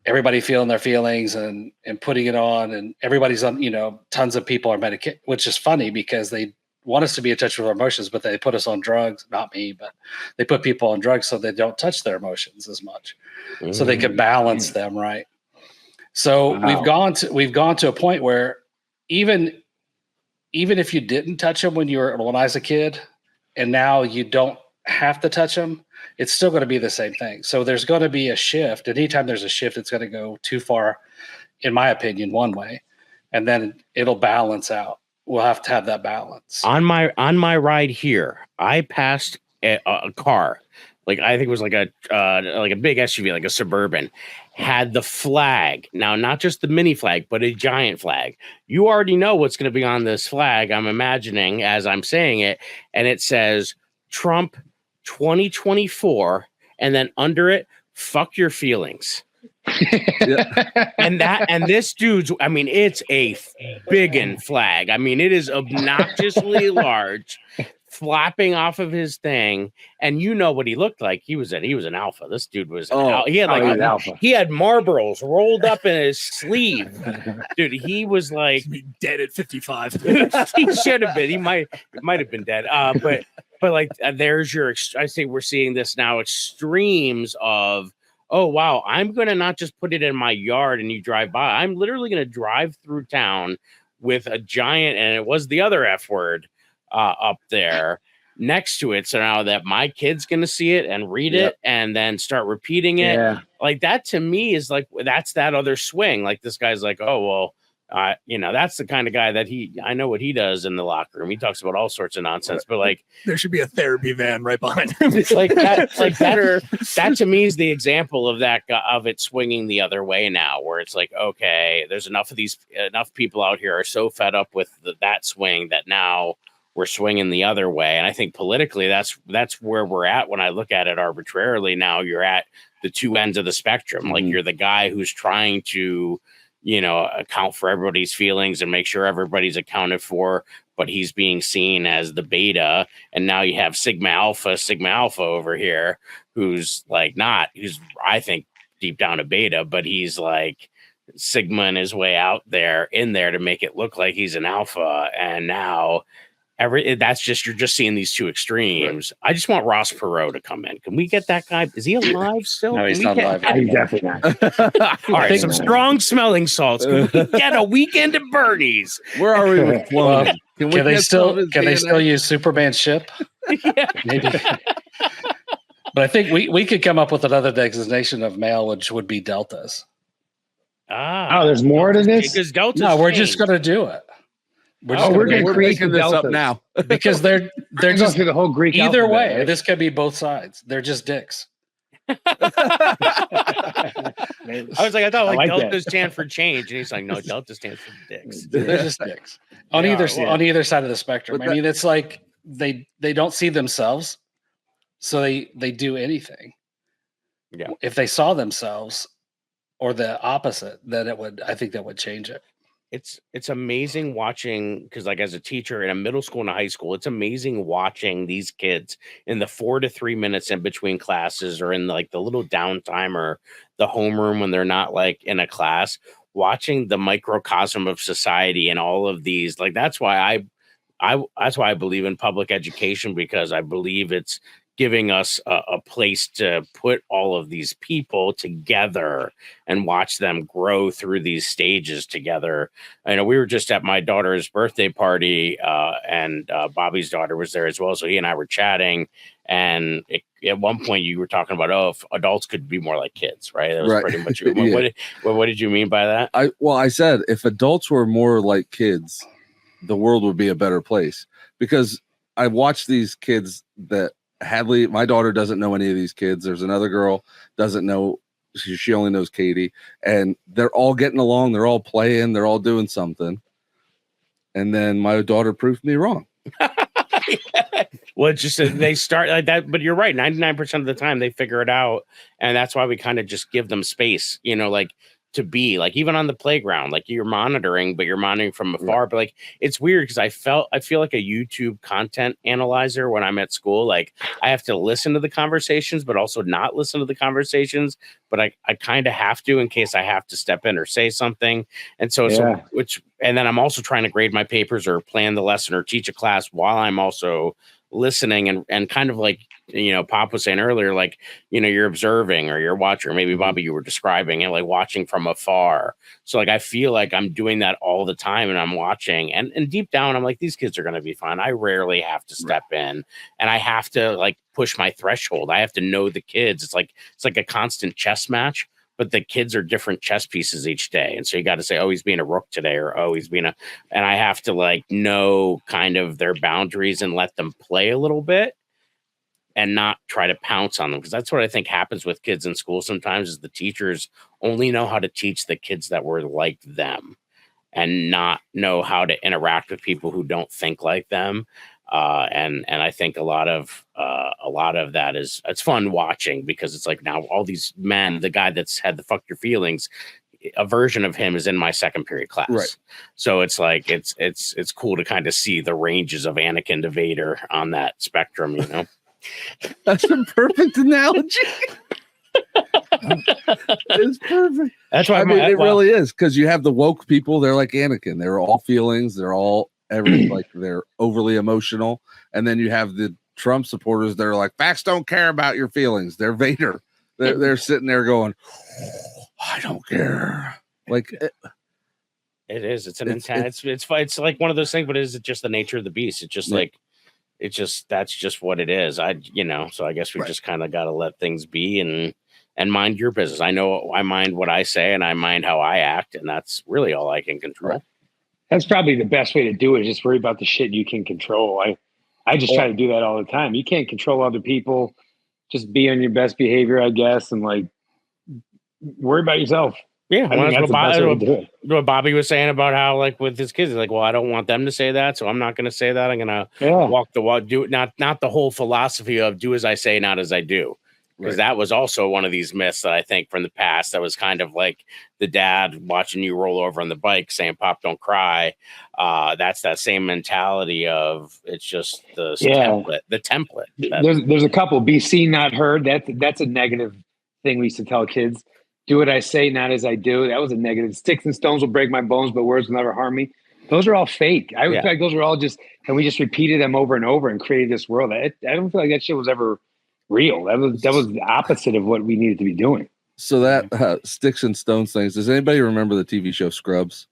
H: everybody feeling their feelings and putting it on, and everybody's on, tons of people are medicated, which is funny because they want us to be in touch with our emotions, but they put us on drugs, not me, but they put people on drugs so they don't touch their emotions as much, so they can balance them. Right. So we've gone to a point where even if you didn't touch them when I was a kid, and now you don't have to touch them, it's still going to be the same thing. So there's going to be a shift. Anytime there's a shift, it's going to go too far, in my opinion, one way, and then it'll balance out. We'll have to have that balance.
E: On my ride here, I passed a car, like I think it was like a big SUV, like a Suburban, had the flag. Now, not just the mini flag, but a giant flag. You already know what's going to be on this flag, I'm imagining, as I'm saying it, and it says Trump 2024, and then under it, fuck your feelings. and this dude's, I mean, it's a biggin' flag. I mean, it is obnoxiously large, flapping off of his thing, and you know what he looked like. He was an alpha. This dude was he had alpha. He had Marlboros rolled up in his sleeve. Dude, he was like
I: dead at 55.
E: He should have been. He might have been dead. But like there's I say we're seeing this now, extremes of, oh wow, I'm gonna not just put it in my yard and you drive by. I'm literally gonna drive through town with a giant, and it was the other F word up there next to it. So now that my kid's gonna see it and read it and then start repeating it, like that to me is like, that's that other swing. Like this guy's like, oh well, that's the kind of guy that I know what he does in the locker room. He talks about all sorts of nonsense, but like
I: there should be a therapy van right behind him.
E: That to me is the example of that, of it swinging the other way now, where it's like, okay, there's enough people out here are so fed up with that swing that now we're swinging the other way. And I think politically that's where we're at. When I look at it arbitrarily, now you're at the two ends of the spectrum. Mm-hmm. Like you're the guy who's trying to, account for everybody's feelings and make sure everybody's accounted for, but he's being seen as the beta. And now you have Sigma Alpha over here, who's like who's I think deep down a beta, but he's like Sigma in his way out there in there to make it look like he's an alpha. And now you're just seeing these two extremes. Right. I just want Ross Perot to come in. Can we get that guy? Is he alive still?
H: No, he's not alive.
F: He's definitely not.
E: All right, some strong smelling salts. Can we get a weekend at Bernie's?
G: Where are we with cloning?
H: Can they still use Superman's ship?
E: Yeah. Maybe.
H: But I think we could come up with another designation of male, which would be deltas.
F: There's more to this?
E: Because deltas.
H: No, we're just going to do it.
F: We're
G: making this up now
H: because they're just
F: through the whole Greek.
H: Either
F: alphabet,
H: way,
F: right?
H: This could be both sides. They're just dicks.
E: I was like, I thought deltas stand for change, and he's like, no, delta stands for dicks.
H: They're just dicks on either side of the spectrum. I mean, it's like they don't see themselves, so they do anything.
E: Yeah.
H: If they saw themselves or the opposite, then I think that would change it.
E: It's amazing watching, because like as a teacher in a middle school and a high school, it's amazing watching these kids in the 4 to 3 minutes in between classes, or in like the little downtime or the homeroom when they're not like in a class, watching the microcosm of society and all of these. Like that's why that's why I believe in public education, because I believe it's giving us a place to put all of these people together and watch them grow through these stages together. I know we were just at my daughter's birthday party, and Bobby's daughter was there as well. So he and I were chatting, and at one point you were talking about, if adults could be more like kids, right? That was pretty much what did you mean by that?
G: I said if adults were more like kids, the world would be a better place, because I watched these kids that Hadley, my daughter, doesn't know any of these kids. There's another girl doesn't know. She only knows Katie, and they're all getting along. They're all playing. They're all doing something. And then my daughter proved me wrong.
E: Well, it's just they start like that, but you're right. 99% of the time they figure it out, and that's why we kind of just give them space, like to be like, even on the playground, like you're monitoring, but you're monitoring from afar. But like, it's weird because I feel like a YouTube content analyzer when I'm at school. Like I have to listen to the conversations, but also not listen to the conversations. But I kind of have to in case I have to step in or say something. And so, and then I'm also trying to grade my papers or plan the lesson or teach a class while I'm also listening and kind of like, Pop was saying earlier, like, you're observing or you're watching, or maybe Bobby, you were describing it, like watching from afar. So like, I feel like I'm doing that all the time, and I'm watching and deep down, I'm like, these kids are going to be fine. I rarely have to step in, and I have to like push my threshold. I have to know the kids. It's like a constant chess match, but the kids are different chess pieces each day. And so you got to say, oh, he's being a rook today, or, oh, he's being and I have to like know kind of their boundaries and let them play a little bit and not try to pounce on them. Because that's what I think happens with kids in school sometimes, is the teachers only know how to teach the kids that were like them and not know how to interact with people who don't think like them. And I think a lot of that it's fun watching, because it's like, now all these men, the guy that's had the fuck your feelings, a version of him is in my second period class.
G: Right.
E: So it's like, it's cool to kind of see the ranges of Anakin to Vader on that spectrum,
G: That's a perfect analogy. It's perfect.
E: That's why
G: it really is, because you have the woke people. They're like Anakin. They're all feelings. They're all everything. Like they're overly emotional. And then you have the Trump supporters. They're like, facts don't care about your feelings. They're Vader. They're sitting there going, I don't care. Like
E: it is. It's an intense. It's like one of those things. But is it just the nature of the beast? It's just like. That's just what it is. So I guess we just kind of got to let things be and mind your business. I know I mind what I say, and I mind how I act, and that's really all I can control.
F: Right. That's probably the best way to do it. Just worry about the shit you can control. I just try to do that all the time. You can't control other people. Just be on your best behavior, I guess, and like worry about yourself.
E: Yeah, what Bobby was saying about how, like, with his kids, he's like, well, I don't want them to say that, so I'm not going to say that. I'm going to walk the walk, do it. Not the whole philosophy of do as I say, not as I do, because that was also one of these myths that I think from the past. That was kind of like the dad watching you roll over on the bike saying, "Pop, don't cry." That's that same mentality of it's just the template. The template.
F: There's a couple. Be seen, not heard. That's a negative thing we used to tell kids. Do what I say, not as I do. That was a negative. Sticks and stones will break my bones, but words will never harm me. Those are all fake. I feel like those are all just, and we just repeated them over and over and created this world. I don't feel like that shit was ever real. That was the opposite of what we needed to be doing.
G: So that sticks and stones things. Does anybody remember the TV show Scrubs?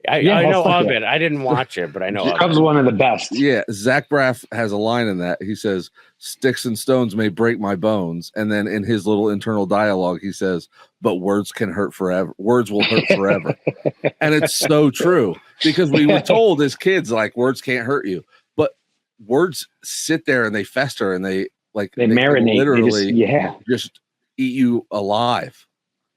E: I know of it. I didn't watch it, but I know
F: Scrubs is one of the best.
G: Yeah, Zach Braff has a line in that. He says, "Sticks and stones may break my bones," and then in his little internal dialogue, he says, "But words can hurt forever. Words will hurt forever." And it's so true, because we were told as kids, like, words can't hurt you, but words sit there and they fester and they
F: marinate.
G: Literally, just eat you alive.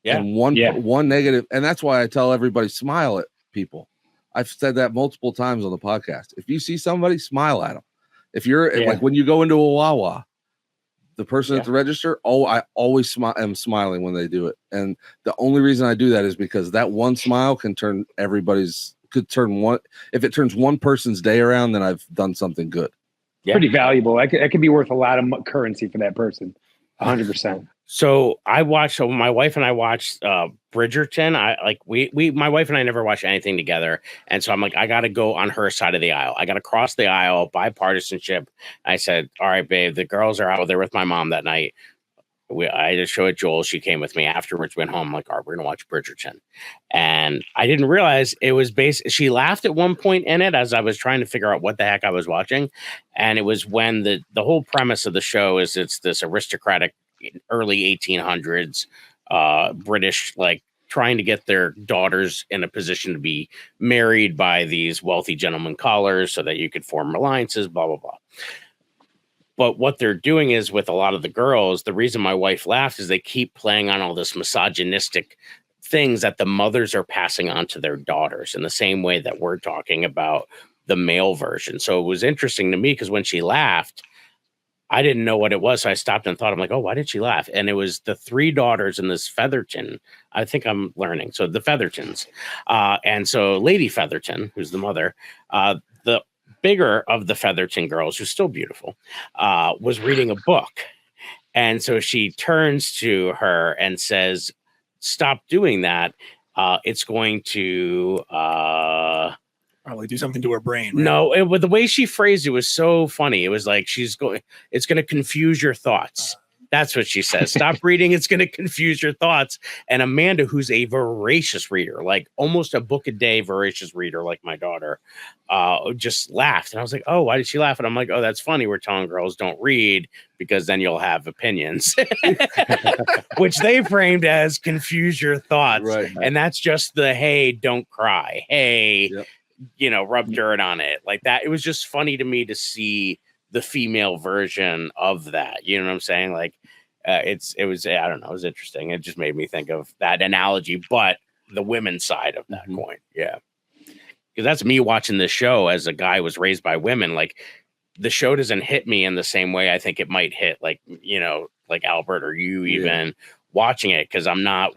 E: Yeah,
G: and one negative, and that's why I tell everybody, smile at people. I've said that multiple times on the podcast. If you see somebody, smile at them. If you're like when you go into a Wawa, the person at the register, I always am smiling when they do it. And the only reason I do that is because that one smile can turn if it turns one person's day around, then I've done something good.
F: Pretty valuable. That could be worth a lot of currency for that person. 100%.
E: So my wife and I watched Bridgerton. My wife and I never watched anything together. And so I'm like, I got to go on her side of the aisle. I got to cross the aisle, bipartisanship. I said, all right, babe, the girls are out there with my mom that night. I just showed Joel. She came with me afterwards, went home. I'm like, all right, we're going to watch Bridgerton. And I didn't realize it was she laughed at one point in it as I was trying to figure out what the heck I was watching. And it was when the whole premise of the show is it's this aristocratic early 1800s British, like trying to get their daughters in a position to be married by these wealthy gentlemen callers so that you could form alliances, blah, blah, blah. But what they're doing is with a lot of the girls, the reason my wife laughed is they keep playing on all this misogynistic things that the mothers are passing on to their daughters in the same way that we're talking about the male version. So it was interesting to me because when she laughed, I didn't know what it was. So I stopped and thought, I'm like, oh, why did she laugh? And it was the three daughters in this Featherton. I think I'm learning. So the Feathertons. And so Lady Featherton, who's the mother, the bigger of the Featherton girls, who's still beautiful, was reading a book. And so she turns to her and says, stop doing that. It's going to...
I: probably do something to her brain. Right?
E: No, the way she phrased it was so funny. It was like it's going to confuse your thoughts. That's what she says. Stop reading. It's going to confuse your thoughts. And Amanda, who's a voracious reader, like almost a book a day voracious reader, like my daughter, just laughed. And I was like, oh, why did she laugh? And I'm like, oh, that's funny. We're telling girls don't read because then you'll have opinions, which they framed as confuse your thoughts.
G: Right.
E: And that's just the, hey, don't cry. Hey, yep. Rub dirt on it like that. It was just funny to me to see the female version of that. You know what I'm saying? Like, it was, I don't know. It was interesting. It just made me think of that analogy, but the women's side of that coin. Yeah. Because that's me watching this show as a guy who was raised by women. Like, the show doesn't hit me in the same way I think it might hit, like, like Albert or you even watching it. Cause I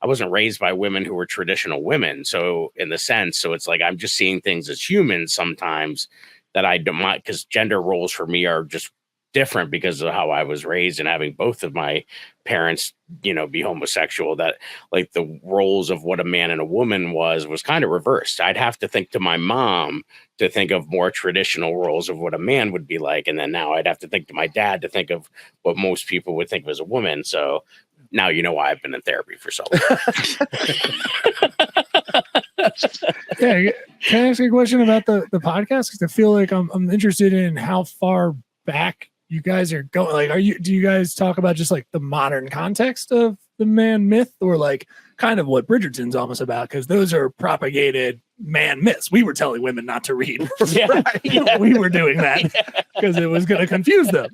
E: wasn't raised by women who were traditional women. So in the sense, so it's like, I'm just seeing things as humans sometimes that I don't mind, because gender roles for me are just different because of how I was raised and having both of my parents, be homosexual, that like the roles of what a man and a woman was kind of reversed. I'd have to think to my mom to think of more traditional roles of what a man would be like. And then now I'd have to think to my dad to think of what most people would think of as a woman. So now you know why I've been in therapy for so long.
I: Yeah, can I ask you a question about the podcast? Because I feel like I'm interested in how far back you guys are going. Like, do you guys talk about just like the modern context of the man myth, or like kind of what Bridgerton's almost about? Because those are propagated man myths. We were telling women not to read. We were doing that because it was going to confuse them.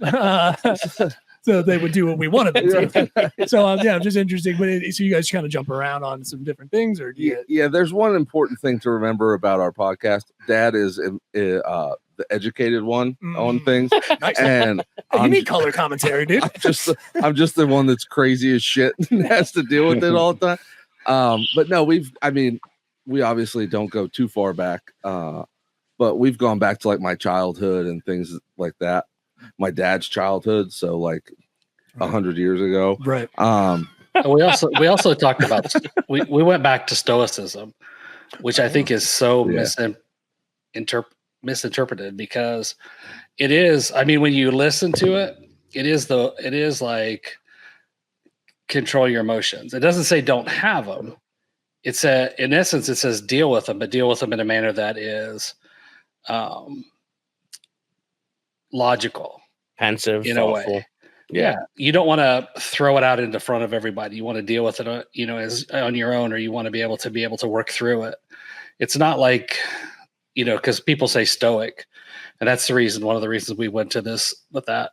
I: So they would do what we wanted them to. So I'm just interested. But so you guys kind of jump around on some different things, or
G: there's one important thing to remember about our podcast. Dad is the educated one on things.
I: Nice.
G: And
I: you need color commentary, dude.
G: I'm just the one that's crazy as shit and has to deal with it all the time. But no, we obviously don't go too far back. But we've gone back to like my childhood and things like that. My dad's childhood, so like 100 years ago,
I: right?
H: We also talked about we went back to Stoicism, which I think is so misinterpreted, because it is. I mean, when you listen to it, it is like control your emotions. It doesn't say don't have them. It's in essence, it says deal with them, but deal with them in a manner that is logical,
E: pensive,
H: in
E: thoughtful.
H: A way. Yeah. You don't want to throw it out into front of everybody. You want to deal with it, as on your own, or you want to be able to work through it. It's not like, because people say stoic, and that's one of the reasons we went to this with that.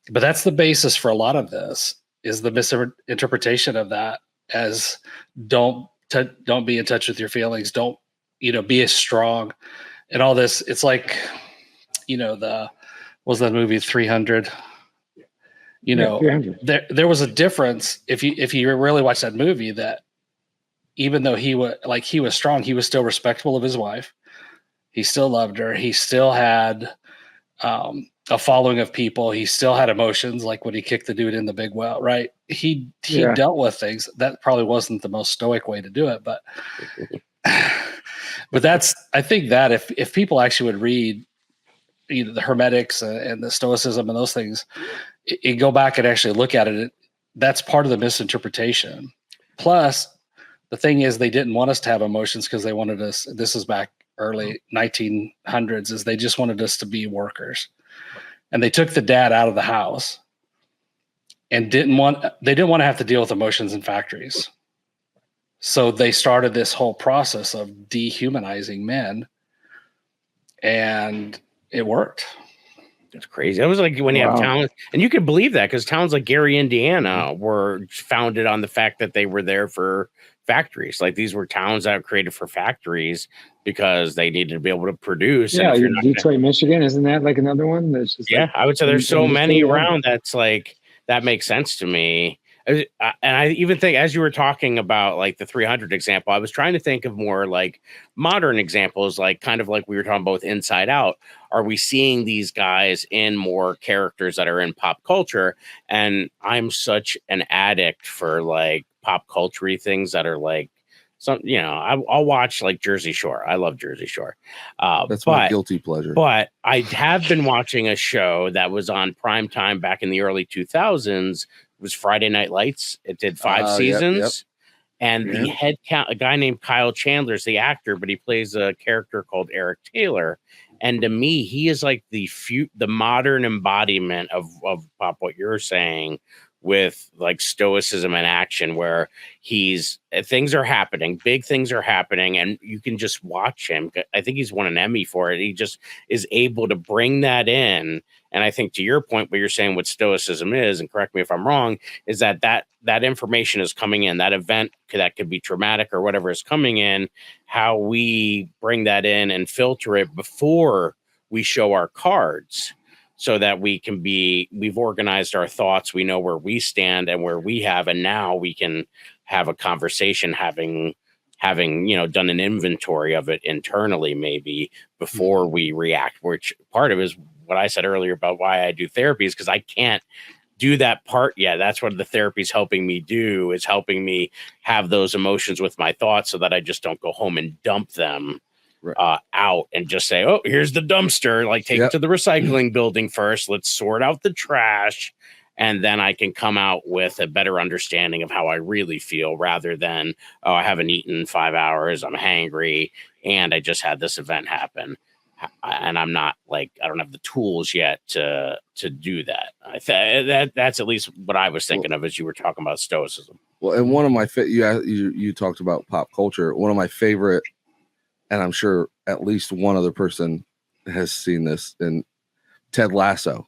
H: But that's the basis for a lot of this, is the misinterpretation of that as don't be in touch with your feelings. Don't, be as strong and all this. It's like, was that movie 300? 300. There was a difference if you really watch that movie, that even though he was strong, he was still respectful of his wife. He still loved her. He still had a following of people. He still had emotions, like when he kicked the dude in the big well, right? He dealt with things. That probably wasn't the most stoic way to do it, but I think that if people actually would read the Hermetics and the Stoicism and those things, you go back and actually look at it, that's part of the misinterpretation. Plus, the thing is, they didn't want us to have emotions because they wanted us, this is back early 1900s, is they just wanted us to be workers. And they took the dad out of the house and they didn't want to have to deal with emotions in factories. So they started this whole process of dehumanizing men, and it worked.
E: It's crazy. It was like when you have towns, and you can believe that because towns like Gary, Indiana were founded on the fact that they were there for factories. Like these were towns that were created for factories because they needed to be able to produce.
F: Yeah, Detroit, Michigan, isn't that like another one? That's just
E: I would say there's so many around that's like, that makes sense to me. And I even think, as you were talking about like the 300 example, I was trying to think of more like modern examples, like kind of like we were talking about with Inside Out. Are we seeing these guys in more characters that are in pop culture? And I'm such an addict for like pop culture things that are like, some, I'll watch like Jersey Shore. I love Jersey Shore.
G: That's my guilty pleasure.
E: But I have been watching a show that was on primetime back in the early 2000s. It was Friday Night Lights. It did 5 seasons. And the head count, a guy named Kyle Chandler is the actor, but he plays a character called Eric Taylor. And to me, he is like the modern embodiment of Pop, what you're saying, with like stoicism and action, where things are happening, big things are happening, and you can just watch him. I think he's won an Emmy for it. He just is able to bring that in. And I think to your point, what you're saying, what stoicism is, and correct me if I'm wrong, is that information is coming in, that event that could be traumatic or whatever is coming in, how we bring that in and filter it before we show our cards, so that we've organized our thoughts. We know where we stand and where we have, and now we can have a conversation, having done an inventory of it internally, maybe before we react, which part of it is what I said earlier about why I do therapy, is because I can't do that part yet. That's what the therapy is helping me do, is helping me have those emotions with my thoughts so that I just don't go home and dump them out and just say, oh, here's the dumpster. Like, take it to the recycling building first. Let's sort out the trash. And then I can come out with a better understanding of how I really feel, rather than, oh, I haven't eaten in 5 hours, I'm hangry, and I just had this event happen. And I'm not like, I don't have the tools yet to do that. That's at least what I was thinking of as you were talking about stoicism.
G: Well, and one of my you talked about pop culture. One of my favorite, and I'm sure at least one other person has seen this, in Ted Lasso,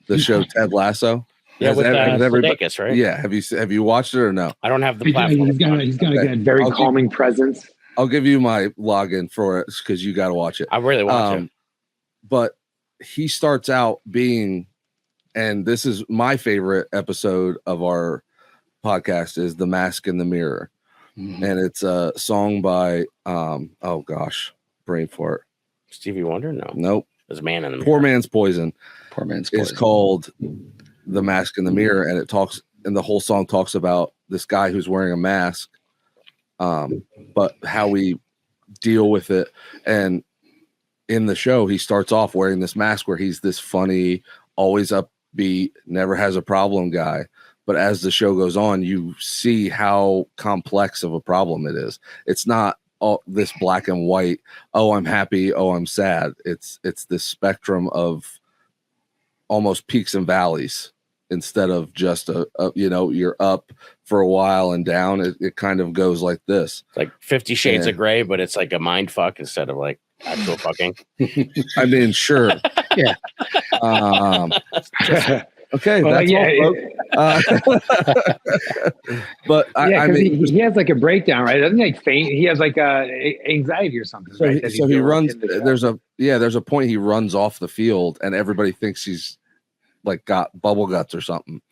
G: the show Ted Lasso.
E: Yeah, with Sudeikis, right?
G: Yeah, have you watched it or no?
E: I don't have the platform.
F: He's got a very calming presence.
G: I'll give you my login for it because you got to watch it.
E: I really want to.
G: But he starts out being, and this is my favorite episode of our podcast, is The Mask in the Mirror. Mm-hmm. And it's a song by, oh gosh, brain fart.
E: Stevie Wonder? No.
G: Nope.
E: There's Man in the Mirror.
G: Poor Man's Poison.
H: Poor Man's Poison.
G: It's called The Mask in the Mirror. And the whole song talks about this guy who's wearing a mask. But how we deal with it. And in the show, he starts off wearing this mask where he's this funny, always upbeat, never has a problem guy. But as the show goes on, you see how complex of a problem it is. It's not all this black and white. Oh, I'm happy. Oh, I'm sad. It's this spectrum of almost peaks and valleys, instead of just you're up for a while and down. It kind of goes like this.
E: It's like 50 Shades of Gray, but it's like a mind fuck instead of like actual fucking.
G: I mean, sure. Yeah. Okay.
F: Well,
G: that's but I mean,
F: he has like a breakdown, right? Doesn't he like faint? He has like anxiety or something.
G: So,
F: right?
G: So he runs. There's a point he runs off the field, and everybody thinks he's like got bubble guts or something,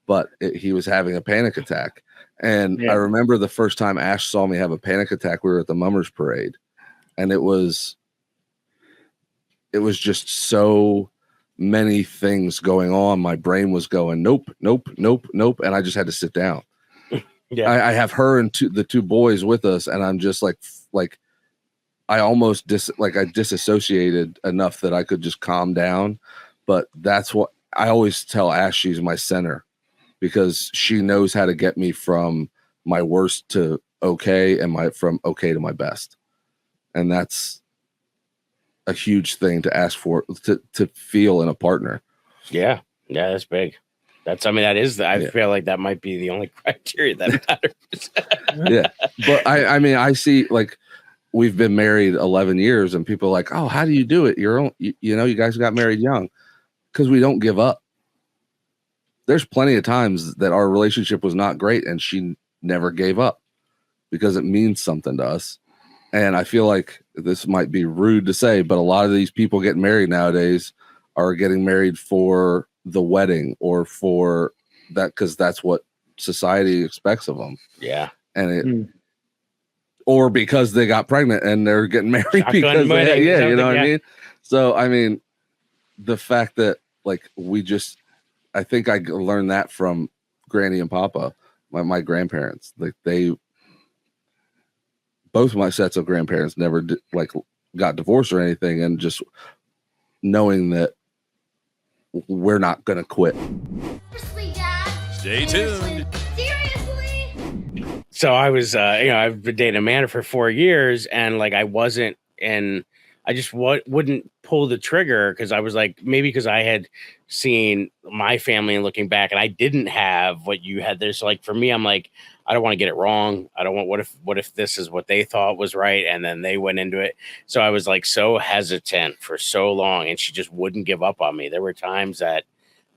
G: but he was having a panic attack. And I remember the first time Ash saw me have a panic attack, we were at the Mummers Parade, and it was just so many things going on. My brain was going, nope, nope, nope, nope. And I just had to sit down.
E: Yeah.
G: I have her and the two boys with us. And I'm just like I almost I disassociated enough that I could just calm down. But that's what I always tell Ash, she's my center, because she knows how to get me from my worst to okay, and from okay to my best. And that's a huge thing to ask for, to feel in a partner.
E: Yeah, that's big. I feel like that might be the only criteria that matters.
G: Yeah, but I see, like, we've been married 11 years, and people are like, oh, how do you do it? You guys got married young. Because we don't give up. There's plenty of times that our relationship was not great, and she never gave up, because it means something to us. And I feel like this might be rude to say, but a lot of these people getting married nowadays are getting married for the wedding, or for that, because that's what society expects of them.
E: Yeah.
G: And or because they got pregnant and they're getting married
E: Shotgun
G: because
E: wedding,
G: you know what
E: yeah.
G: I mean? So, I mean, the fact that, like, I think I learned that from Granny and Papa, my grandparents. Like, both of my sets of grandparents never got divorced or anything, and just knowing that we're not going to quit.
B: Seriously, Dad.
J: Stay tuned.
B: Seriously?
E: So I was, I've been dating Amanda for 4 years, and like I just wouldn't pull the trigger, because I was like, maybe because I had seen my family and looking back, and I didn't have what you had there. So like for me, I'm like, I don't want to get it wrong. I don't want, what if this is what they thought was right, and then they went into it. So I was like so hesitant for so long, and she just wouldn't give up on me. There were times that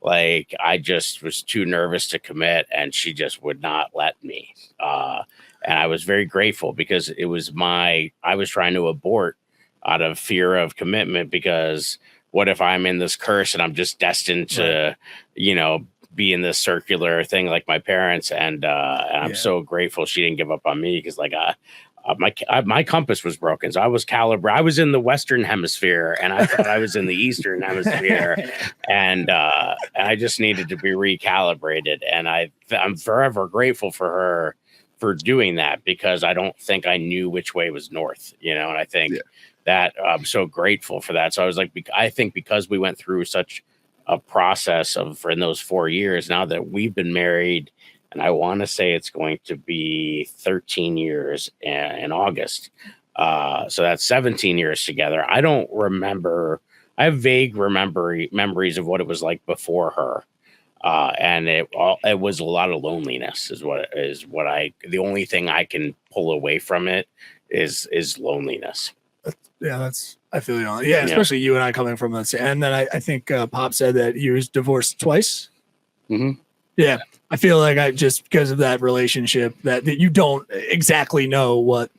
E: like I just was too nervous to commit, and she just would not let me. And I was very grateful, because it was I was trying to abort out of fear of commitment, because what if I'm in this curse and I'm just destined to, be in this circular thing like my parents? And I'm so grateful she didn't give up on me, because like my compass was broken. So I was calibrated. I was in the Western hemisphere, and I thought I was in the Eastern hemisphere, and I just needed to be recalibrated. And I'm forever grateful for her for doing that, because I don't think I knew which way was north, and I think that I'm so grateful for that. So I was like, I think because we went through such a process in those 4 years, now that we've been married, and I want to say it's going to be 13 years in August. So that's 17 years together. I don't remember. I have vague memories of what it was like before her. And it was a lot of loneliness the only thing I can pull away from it is loneliness.
I: I feel you on it. Yeah, especially you and I coming from that. And then I think Pop said that he was divorced twice.
G: Mm-hmm.
I: Yeah, I feel like just because of that relationship that you don't exactly know what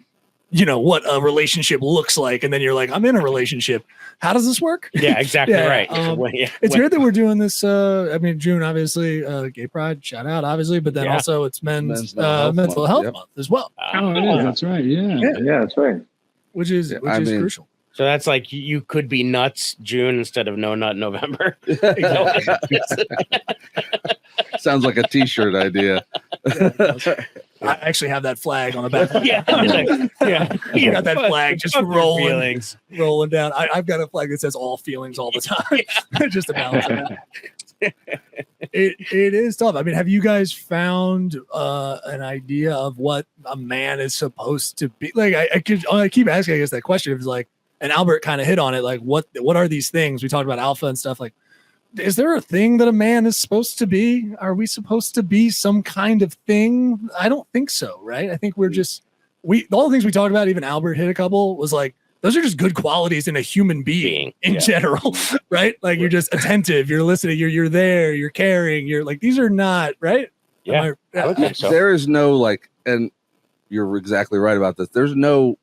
I: a relationship looks like, and then you're like, I'm in a relationship. How does this work?
E: Yeah, exactly right.
I: It's weird that we're doing this. June, obviously, Gay Pride, shout out, obviously, but then also it's men's mental health month as well.
F: That's right. Yeah, that's right.
I: Which is crucial.
E: So that's like you could be nuts June instead of no nut November.
G: Sounds like a t-shirt idea.
I: I actually have that flag on the back.
E: You
I: got that flag just rolling down. I've got a flag that says all feelings all the time, just to balance it out. It is tough. I mean, have you guys found an idea of what a man is supposed to be? Like, I keep asking, I guess, that question. It's like, and Albert kind of hit on it. Like, what are these things? We talked about alpha and stuff. Like, is there a thing that a man is supposed to be? Are we supposed to be some kind of thing? I don't think so, right? I think all the things we talked about, even Albert hit a couple, was like, those are just good qualities in a human being in general, right? Like, you're just attentive, you're listening, you're there, you're caring, you're like, these are not, right?
E: Yeah. I would think so.
G: There is no, like, and you're exactly right about this. There's no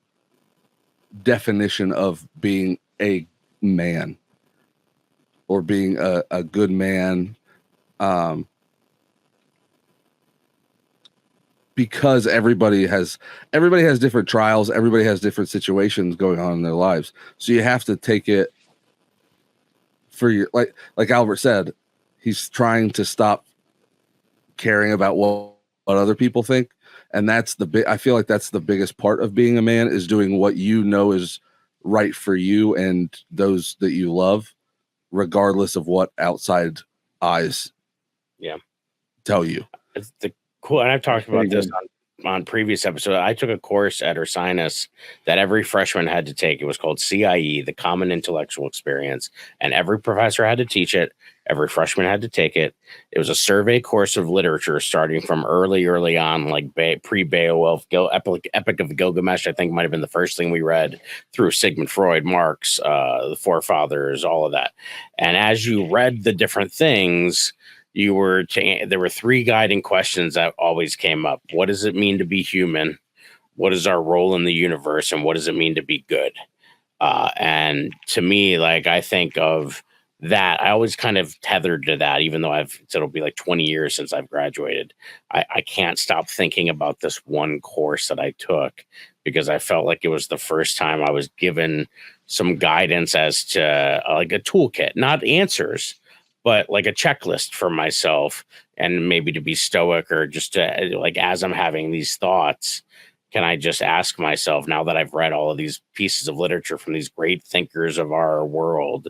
G: definition of being a man or being a good man, because everybody has different trials, everybody has different situations going on in their lives. So you have to take it for your like Albert said, he's trying to stop caring about what other people think. And that's I feel like that's the biggest part of being a man, is doing what you know is right for you and those that you love, regardless of what outside eyes tell you.
E: It's the cool, and I've talked about this on previous episodes. I took a course at Ursinus that every freshman had to take. It was called CIE, the Common Intellectual Experience, and every professor had to teach it. Every freshman had to take it. It was a survey course of literature starting from early on, like pre-Beowulf, Epic of Gilgamesh, I think might have been the first thing we read, through Sigmund Freud, Marx, the Forefathers, all of that. And as you read the different things, there were three guiding questions that always came up. What does it mean to be human? What is our role in the universe? And what does it mean to be good? And to me, like, I think of that, I always kind of tethered to that, even though it'll be like 20 years since I've graduated. I can't stop thinking about this one course that I took, because I felt like it was the first time I was given some guidance as to like a toolkit, not answers, but like a checklist for myself, and maybe to be stoic, or just to, like, as I'm having these thoughts, can I just ask myself, now that I've read all of these pieces of literature from these great thinkers of our world,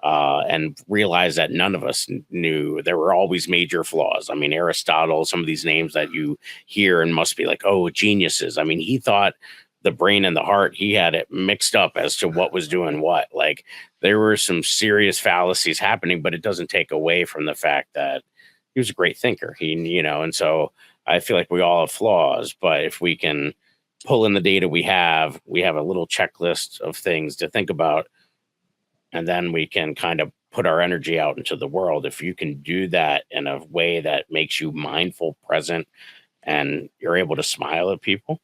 E: and realize that none of us knew, there were always major flaws. I mean, Aristotle, some of these names that you hear and must be like, oh, geniuses. I mean, he thought the brain and the heart, he had it mixed up as to what was doing what. Like, there were some serious fallacies happening, but it doesn't take away from the fact that he was a great thinker. And so I feel like we all have flaws, but if we can pull in the data we have a little checklist of things to think about, and then we can kind of put our energy out into the world. If you can do that in a way that makes you mindful, present, and you're able to smile at people,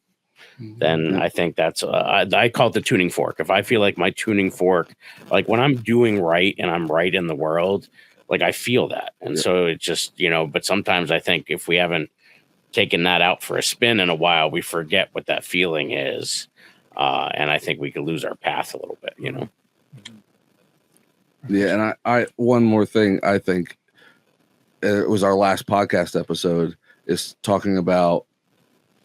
E: then I think that's I call it the tuning fork. If I feel like my tuning fork, like when I'm doing right and I'm right in the world, like I feel that. And so it just, but sometimes I think if we haven't taken that out for a spin in a while, we forget what that feeling is. And I think we could lose our path a little bit,
G: Yeah. And I one more thing, I think it was our last podcast episode, is talking about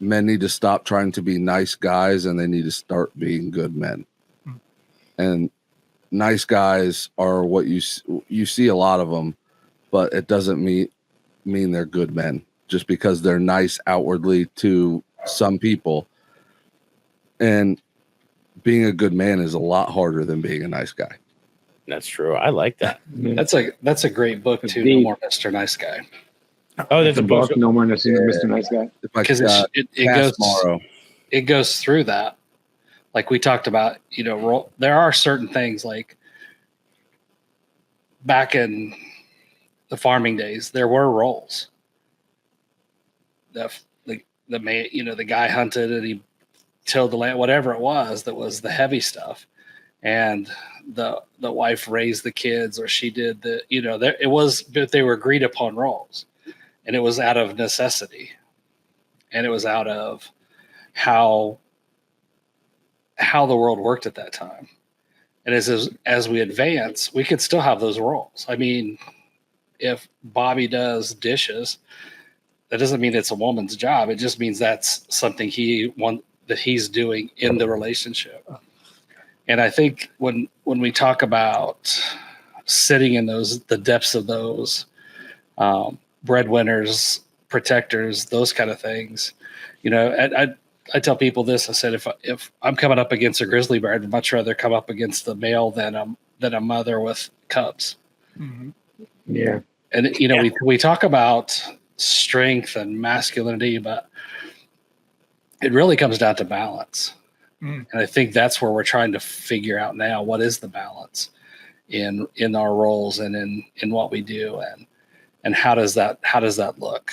G: men need to stop trying to be nice guys, and they need to start being good men. And nice guys are what you see a lot of them, but it doesn't mean they're good men just because they're nice outwardly to some people. And being a good man is a lot harder than being a nice guy.
E: That's true. I like that.
H: That's a great book too. No More Mr. Nice Guy.
E: Oh, there's a book.
F: No More Mr. Nice Guy.
H: Because it goes through that. Like we talked about, there are certain things, like back in the farming days, there were roles. The guy hunted and he tilled the land, whatever it was, that was the heavy stuff. And the wife raised the kids, or she did but they were agreed upon roles. And it was out of necessity, and it was out of how the world worked at that time. And as we advance, we could still have those roles. I mean, if Bobby does dishes, that doesn't mean it's a woman's job. It just means that's something that he's doing in the relationship. And I think when we talk about sitting in the depths of those, breadwinners, protectors, those kind of things, I tell people this. I said, if I'm coming up against a grizzly bear, I'd much rather come up against the male than a mother with cubs.
I: Mm-hmm.
F: Yeah.
H: And we talk about strength and masculinity, but it really comes down to balance. And I think that's where we're trying to figure out now, what is the balance in our roles and in what we do, and how does that look?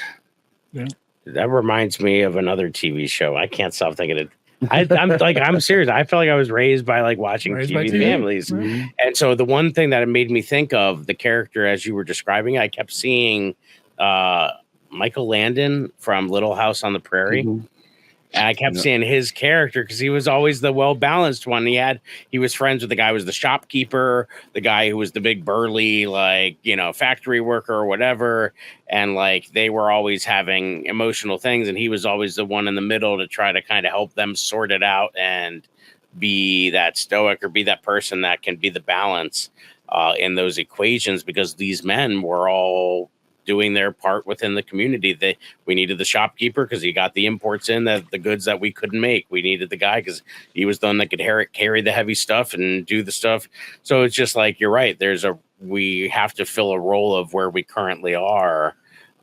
I: Yeah.
E: That reminds me of another TV show. I can't stop thinking it. I'm serious. I felt like I was raised by watching TV families. Mm-hmm. And so the one thing that it made me think of the character as you were describing, I kept seeing Michael Landon from Little House on the Prairie. Mm-hmm. And I kept seeing his character because he was always the well-balanced one. He was friends with the guy who was the shopkeeper, the guy who was the big burly, like, factory worker or whatever. And like, they were always having emotional things. And he was always the one in the middle to try to kind of help them sort it out and be that stoic or be that person that can be the balance in those equations, because these men were all doing their part within the community. We needed the shopkeeper because he got the imports in, the goods that we couldn't make. We needed the guy because he was the one that could carry the heavy stuff and do the stuff. So it's just like, you're right. We have to fill a role of where we currently are.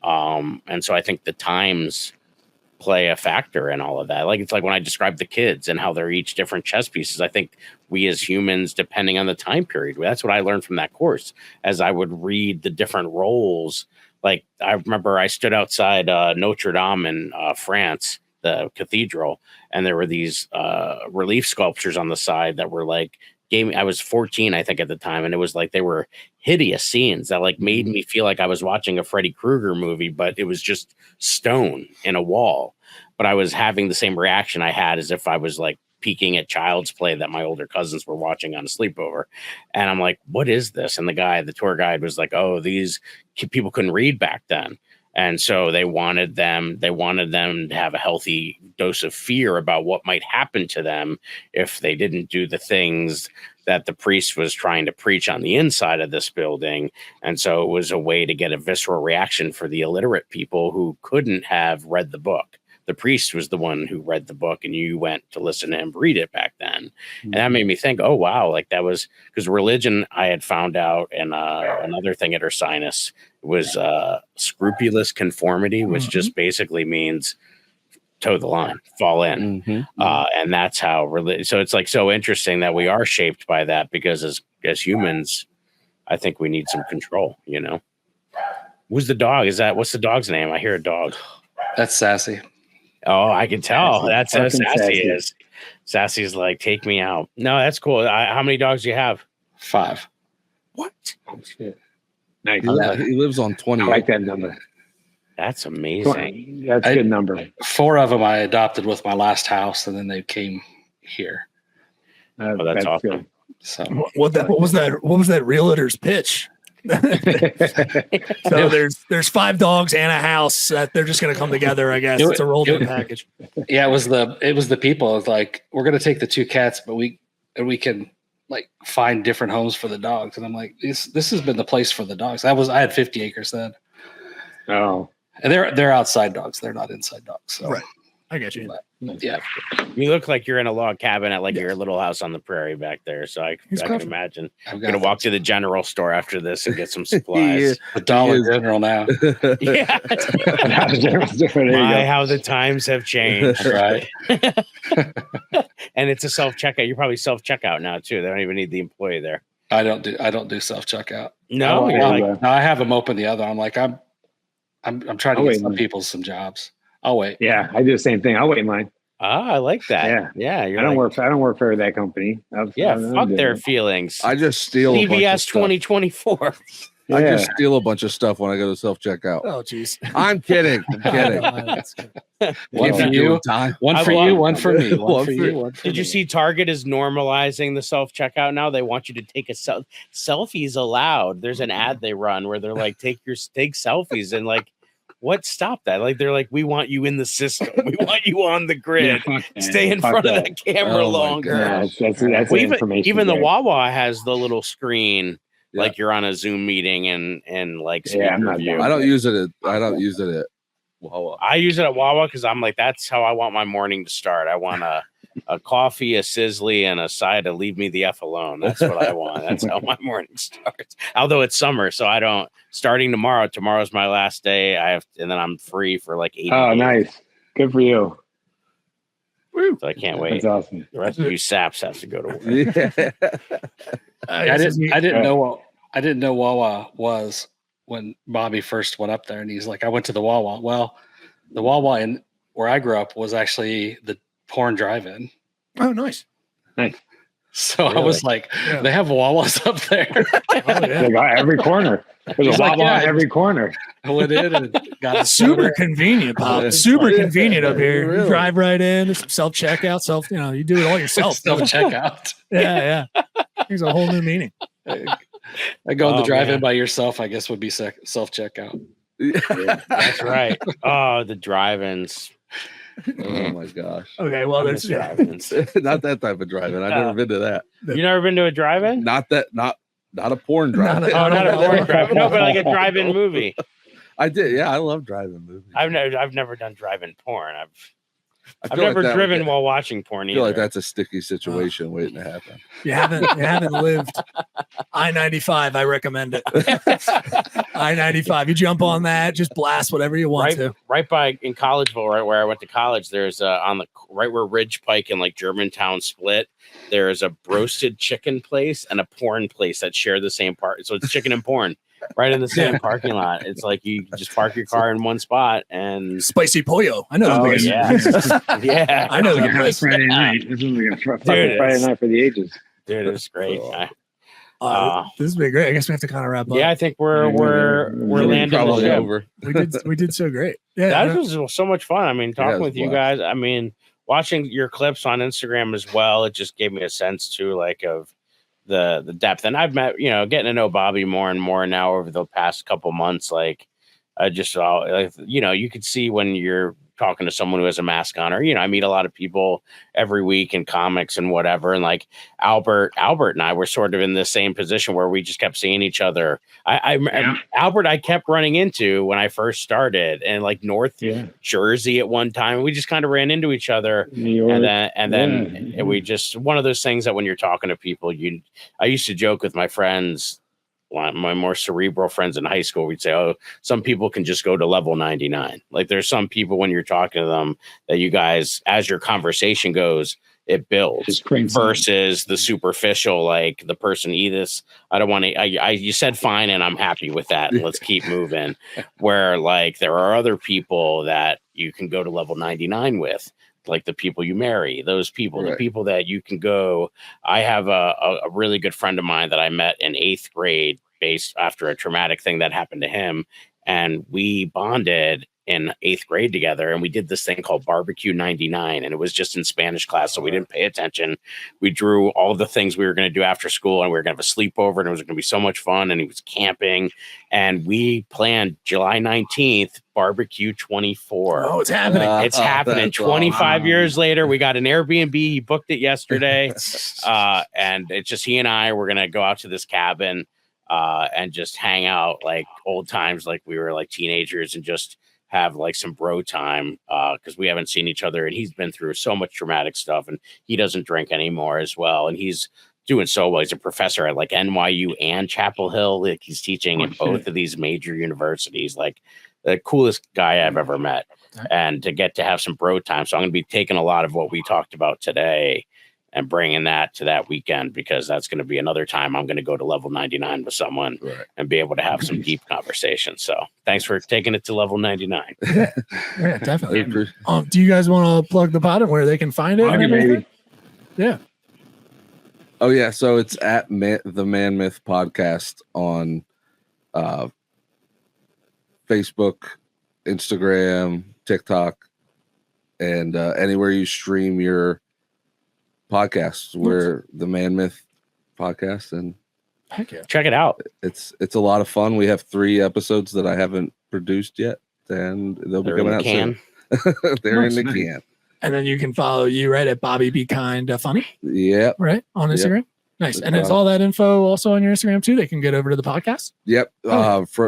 E: And so I think the times play a factor in all of that. Like, it's like when I describe the kids and how they're each different chess pieces. I think we as humans, depending on the time period, that's what I learned from that course as I would read the different roles. Like, I remember I stood outside Notre Dame in France, the cathedral, and there were these relief sculptures on the side that were like, I was 14, I think, at the time, and it was like they were hideous scenes that like made me feel like I was watching a Freddy Krueger movie, but it was just stone in a wall. But I was having the same reaction I had as if I was like peeking at Child's Play that my older cousins were watching on a sleepover. And I'm like, what is this? And the tour guide was like, oh, these people couldn't read back then. And so they wanted them to have a healthy dose of fear about what might happen to them if they didn't do the things that the priest was trying to preach on the inside of this building. And so it was a way to get a visceral reaction for the illiterate people who couldn't have read the book. The priest was the one who read the book, and you went to listen to him read it back then. Mm-hmm. And that made me think, oh, wow, like that was because religion, I had found out, and another thing at Ursinus was scrupulous conformity, which just basically means toe the line, fall in. And that's how so it's like so interesting that we are shaped by that, because as humans, I think we need some control, Who's the dog? What's the dog's name? I hear a dog.
H: That's Sassy.
E: Oh, I can tell. That's how Sassy
F: Sassy
E: is. Sassy's like, take me out. No, that's cool. How many dogs do you have?
H: 5.
E: What?
F: Oh, shit. Nice.
G: He lives on 20.
F: I like that number.
E: That's amazing.
F: That's a good number.
H: 4 of them I adopted with my last house, and then they came here.
E: That's awesome.
F: Good.
H: So
I: What was that realtor's pitch? So there's 5 dogs and a house that they're just going to come together. I guess it's a rolled in package.
H: Yeah, it was the people. It's like, we're going to take the 2 cats, but we can like find different homes for the dogs. And I'm like, this has been the place for the dogs. I had 50 acres then.
F: Oh,
H: and they're outside dogs. They're not inside dogs. So.
I: Right. I get you.
H: But, yeah.
E: You look like you're in a log cabin at your little house on the prairie back there. So I can imagine. I'm going to walk to the general store after this and get some supplies.
H: The Dollar General now.
E: Yeah. How the times have changed.
H: Right.
E: And it's a self-checkout. You're probably self-checkout now too. They don't even need the employee there.
H: I don't do self-checkout.
E: No,
H: no, I have them open the other. I'm like, I'm trying to get some people some jobs. I'll wait.
F: Yeah, I do the same thing. I'll wait in line.
E: Ah, I like that. Yeah.
F: I don't work for that company.
E: Fuck their feelings.
G: I just steal
E: CVS 2024.
G: I just steal a bunch of stuff when I go to self checkout.
I: Oh, jeez.
G: I'm kidding.
H: One for you, one for you, one for me. One for you.
E: Did you see Target is normalizing the self checkout now? They want you to take a selfies allowed. There's an ad they run where they're like, take selfies, and like, what stopped that? Like, they're like, we want you in the system. We want you on the grid. Stay in front of that camera longer.
F: That's
E: even the Wawa has the little screen, like you're on a Zoom meeting and like speaker view.
G: I don't use it at Wawa.
E: I use it at Wawa because I'm like, that's how I want my morning to start. I want a coffee, a sizzly, and a side to leave me the F alone. That's what I want. That's how my morning starts. Although it's summer, so I don't. Starting tomorrow. Tomorrow's my last day. and then I'm free for like 8 days.
F: Oh, nice. Good for you.
E: So I can't wait.
F: That's awesome.
E: The rest of you saps have to go to work.
H: I didn't know Wawa was when Bobby first went up there, and he's like, I went to the Wawa. Well, the Wawa in where I grew up was actually the porn drive-in.
I: Oh, nice.
H: So really? I was like, they have Wawas up there.
F: They got every corner. There's a
H: She's like,
F: Wawa
H: yeah,
F: on every corner.
H: I went in and got a
I: Super
H: soda.
I: convenient, Pop.
G: Yeah.
I: Super convenient up here. You
G: Really?
I: drive right in. There's some self checkout. You do it all yourself.
H: Self checkout.
I: Yeah. There's a whole new meaning.
H: I go in the
E: Oh,
H: drive-in
E: man.
H: by yourself, I guess would be self checkout.
E: That's right. Oh, the drive-ins.
G: Oh my gosh.
I: Okay, well,
E: I
I: there's
E: miss drive-ins.
G: Not that type of driving. I've never been to that.
E: You never been to a drive-in?
G: Not a porn drive.
I: Not a-
E: Oh, not a porn drive. No, but like a drive-in movie.
G: I did. Yeah, I love driving movies.
E: I've never done drive-in porn. I've
G: I feel
E: never
G: like that
E: driven
G: would-
E: while watching porn
G: I
E: either.
G: feel like that's a sticky situation waiting to happen.
I: you haven't lived I-95. I recommend it. I-95. You jump on that, just blast whatever you want to.
E: right by in Collegeville, right where I went to college. There's on the right where Ridge Pike and like Germantown split. There is a roasted chicken place and a porn place that share the same part. So it's chicken and porn right in the same parking lot. It's like you just park your car in one spot and
I: Spicy pollo. I know the place.
E: yeah.
I: I know the
F: Like a
I: place.
F: Friday night. This is like a fucking
E: Dude,
F: Friday night for the ages.
E: Dude, it's great.
I: This has been great. I guess we have to kind of wrap up.
E: Yeah, I think we're landing the
G: Probably
E: ship.
G: over.
I: We did so great. Yeah,
E: That was so much fun. I mean, talking
G: it was
E: with you
G: blast.
E: guys. I mean, watching your clips on Instagram as well. It just gave me a sense too, like of the depth. And I've met, getting to know Bobby more and more now over the past couple months. Like, I just saw, like, you could see when you're talking to someone who has a mask on, or I meet a lot of people every week in comics and whatever, and like Albert and I were sort of in the same position where we just kept seeing each other. Albert I kept running into when I first started, and like North Jersey at one time, we just kind of ran into each other.
F: New York.
E: And then we just, one of those things that when you're talking to people, I used to joke with my friends, my more cerebral friends in high school, we'd say, oh, some people can just go to level 99. Like there's some people when you're talking to them that you guys, as your conversation goes, it builds versus the superficial, like the person Edith, I don't want to, you said fine and I'm happy with that. And let's keep moving. Where like there are other people that you can go to level 99 with, like the people you marry, those people, the people that you can go. I have a really good friend of mine that I met in 8th grade based after a traumatic thing that happened to him. And we bonded in 8th grade together, and we did this thing called Barbecue 99, and it was just in Spanish class, so we didn't pay attention. We drew all the things we were going to do after school, and we were going to have a sleepover, and it was going to be so much fun, and he was camping, and we planned July 19th, Barbecue 24.
I: Oh, it's happening.
E: It's happening. 25 years later, we got an Airbnb. He booked it yesterday, and it's just he and I. We're going to go out to this cabin and just hang out like old times, like we were like teenagers, and just have like some bro time because we haven't seen each other, and he's been through so much traumatic stuff, and he doesn't drink anymore as well, and he's doing so well. He's a professor at like NYU and Chapel Hill. Like he's teaching in both of these major universities, like the coolest guy I've ever met. And to get to have some bro time, so I'm going to be taking a lot of what we talked about today and bringing that to that weekend, because that's going to be another time I'm going to go to level 99 with someone and be able to have some deep conversations. So thanks for taking it to level 99.
I: Yeah, definitely. Do you guys want to plug the pod and where they can find it?
F: Maybe.
I: Yeah.
G: Oh yeah, so it's at the Man Myth Podcast on Facebook, Instagram, TikTok, and anywhere you stream your podcasts. We're the Man Myth Podcast, and
I: heck yeah,
E: check it out.
G: It's a lot of fun. We have 3 episodes that I haven't produced yet, and they'll be coming out soon. They're in the can.
I: And then you can follow you at Bobby Be Kind Funny.
G: Yep.
I: Right on Instagram. Nice. And is all that info also on your Instagram too? They can get over to the podcast.
G: Yep.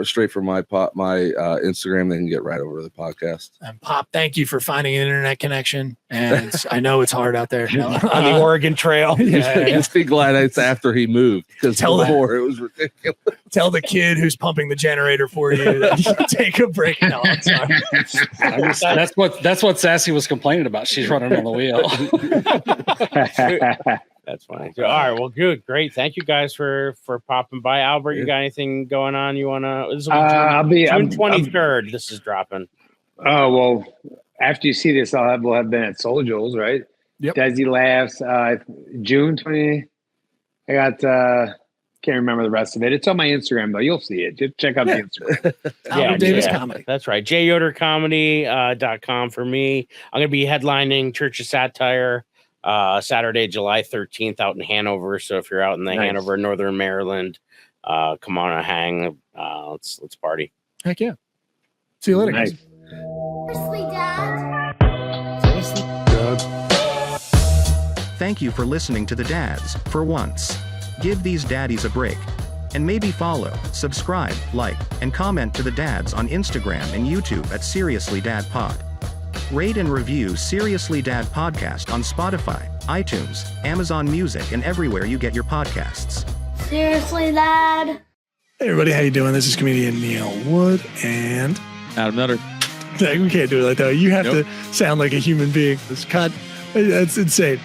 G: Straight from my Instagram, they can get right over to the podcast.
I: And Pop, thank you for finding an internet connection. And I know it's hard out there
E: on the Oregon Trail.
G: Just be glad it's after he moved, because before it was ridiculous.
I: Tell the kid who's pumping the generator for you that you can take a break. No, I'm sorry.
H: That's what Sassy was complaining about. She's running on the wheel.
E: That's funny. All right. Well, good. Great. Thank you guys for popping by. Albert, you got anything going on? You want to?
F: I'll be
E: June 23rd. This is dropping.
F: Oh, well, after you see this, we'll have been at Soul Joel's, right?
I: Yep.
F: Desi Laughs. June 20. I got Can't remember the rest of it. It's on my Instagram though. You'll see it. Just check out the Instagram.
I: Albert Davis Comedy.
E: That's right. jyodercomedy.com for me. I'm going to be headlining Church of Satire Saturday, July 13th out in Hanover. So if you're out in the Hanover, Northern Maryland, come on and hang. Let's party.
I: Heck yeah. See you later, guys.
B: Seriously, Dad?
J: Thank you for listening to the Dads. For once, give these daddies a break. And maybe follow, subscribe, like, and comment to the Dads on Instagram and YouTube at Seriously Dad Pod. Rate and review Seriously Dad Podcast on Spotify, iTunes, Amazon Music, and everywhere you get your podcasts.
B: Seriously, Dad?
I: Hey everybody, how you doing? This is comedian Neil Wood and
G: Adam Nutter.
I: we can't do it like that. You have to sound like a human being. This cut, that's insane.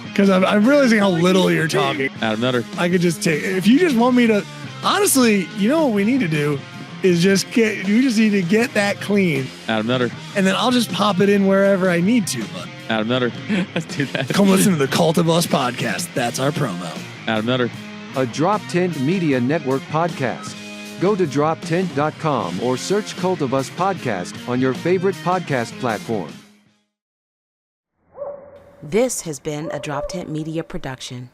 I: Because I'm realizing how little you're talking.
G: Adam Nutter.
I: I could just take, if you just want me to, honestly, you know what we need to do is you just need to get that clean.
G: Adam Nutter.
I: And then I'll just pop it in wherever I need to. But
G: Adam Nutter. Let's do that.
I: Come listen to the Cult of Us podcast. That's our promo.
G: Adam Nutter.
K: A Drop Tent Media Network podcast. Go to droptent.com or search Cult of Us podcast on your favorite podcast platform.
A: This has been a Drop Tent Media production.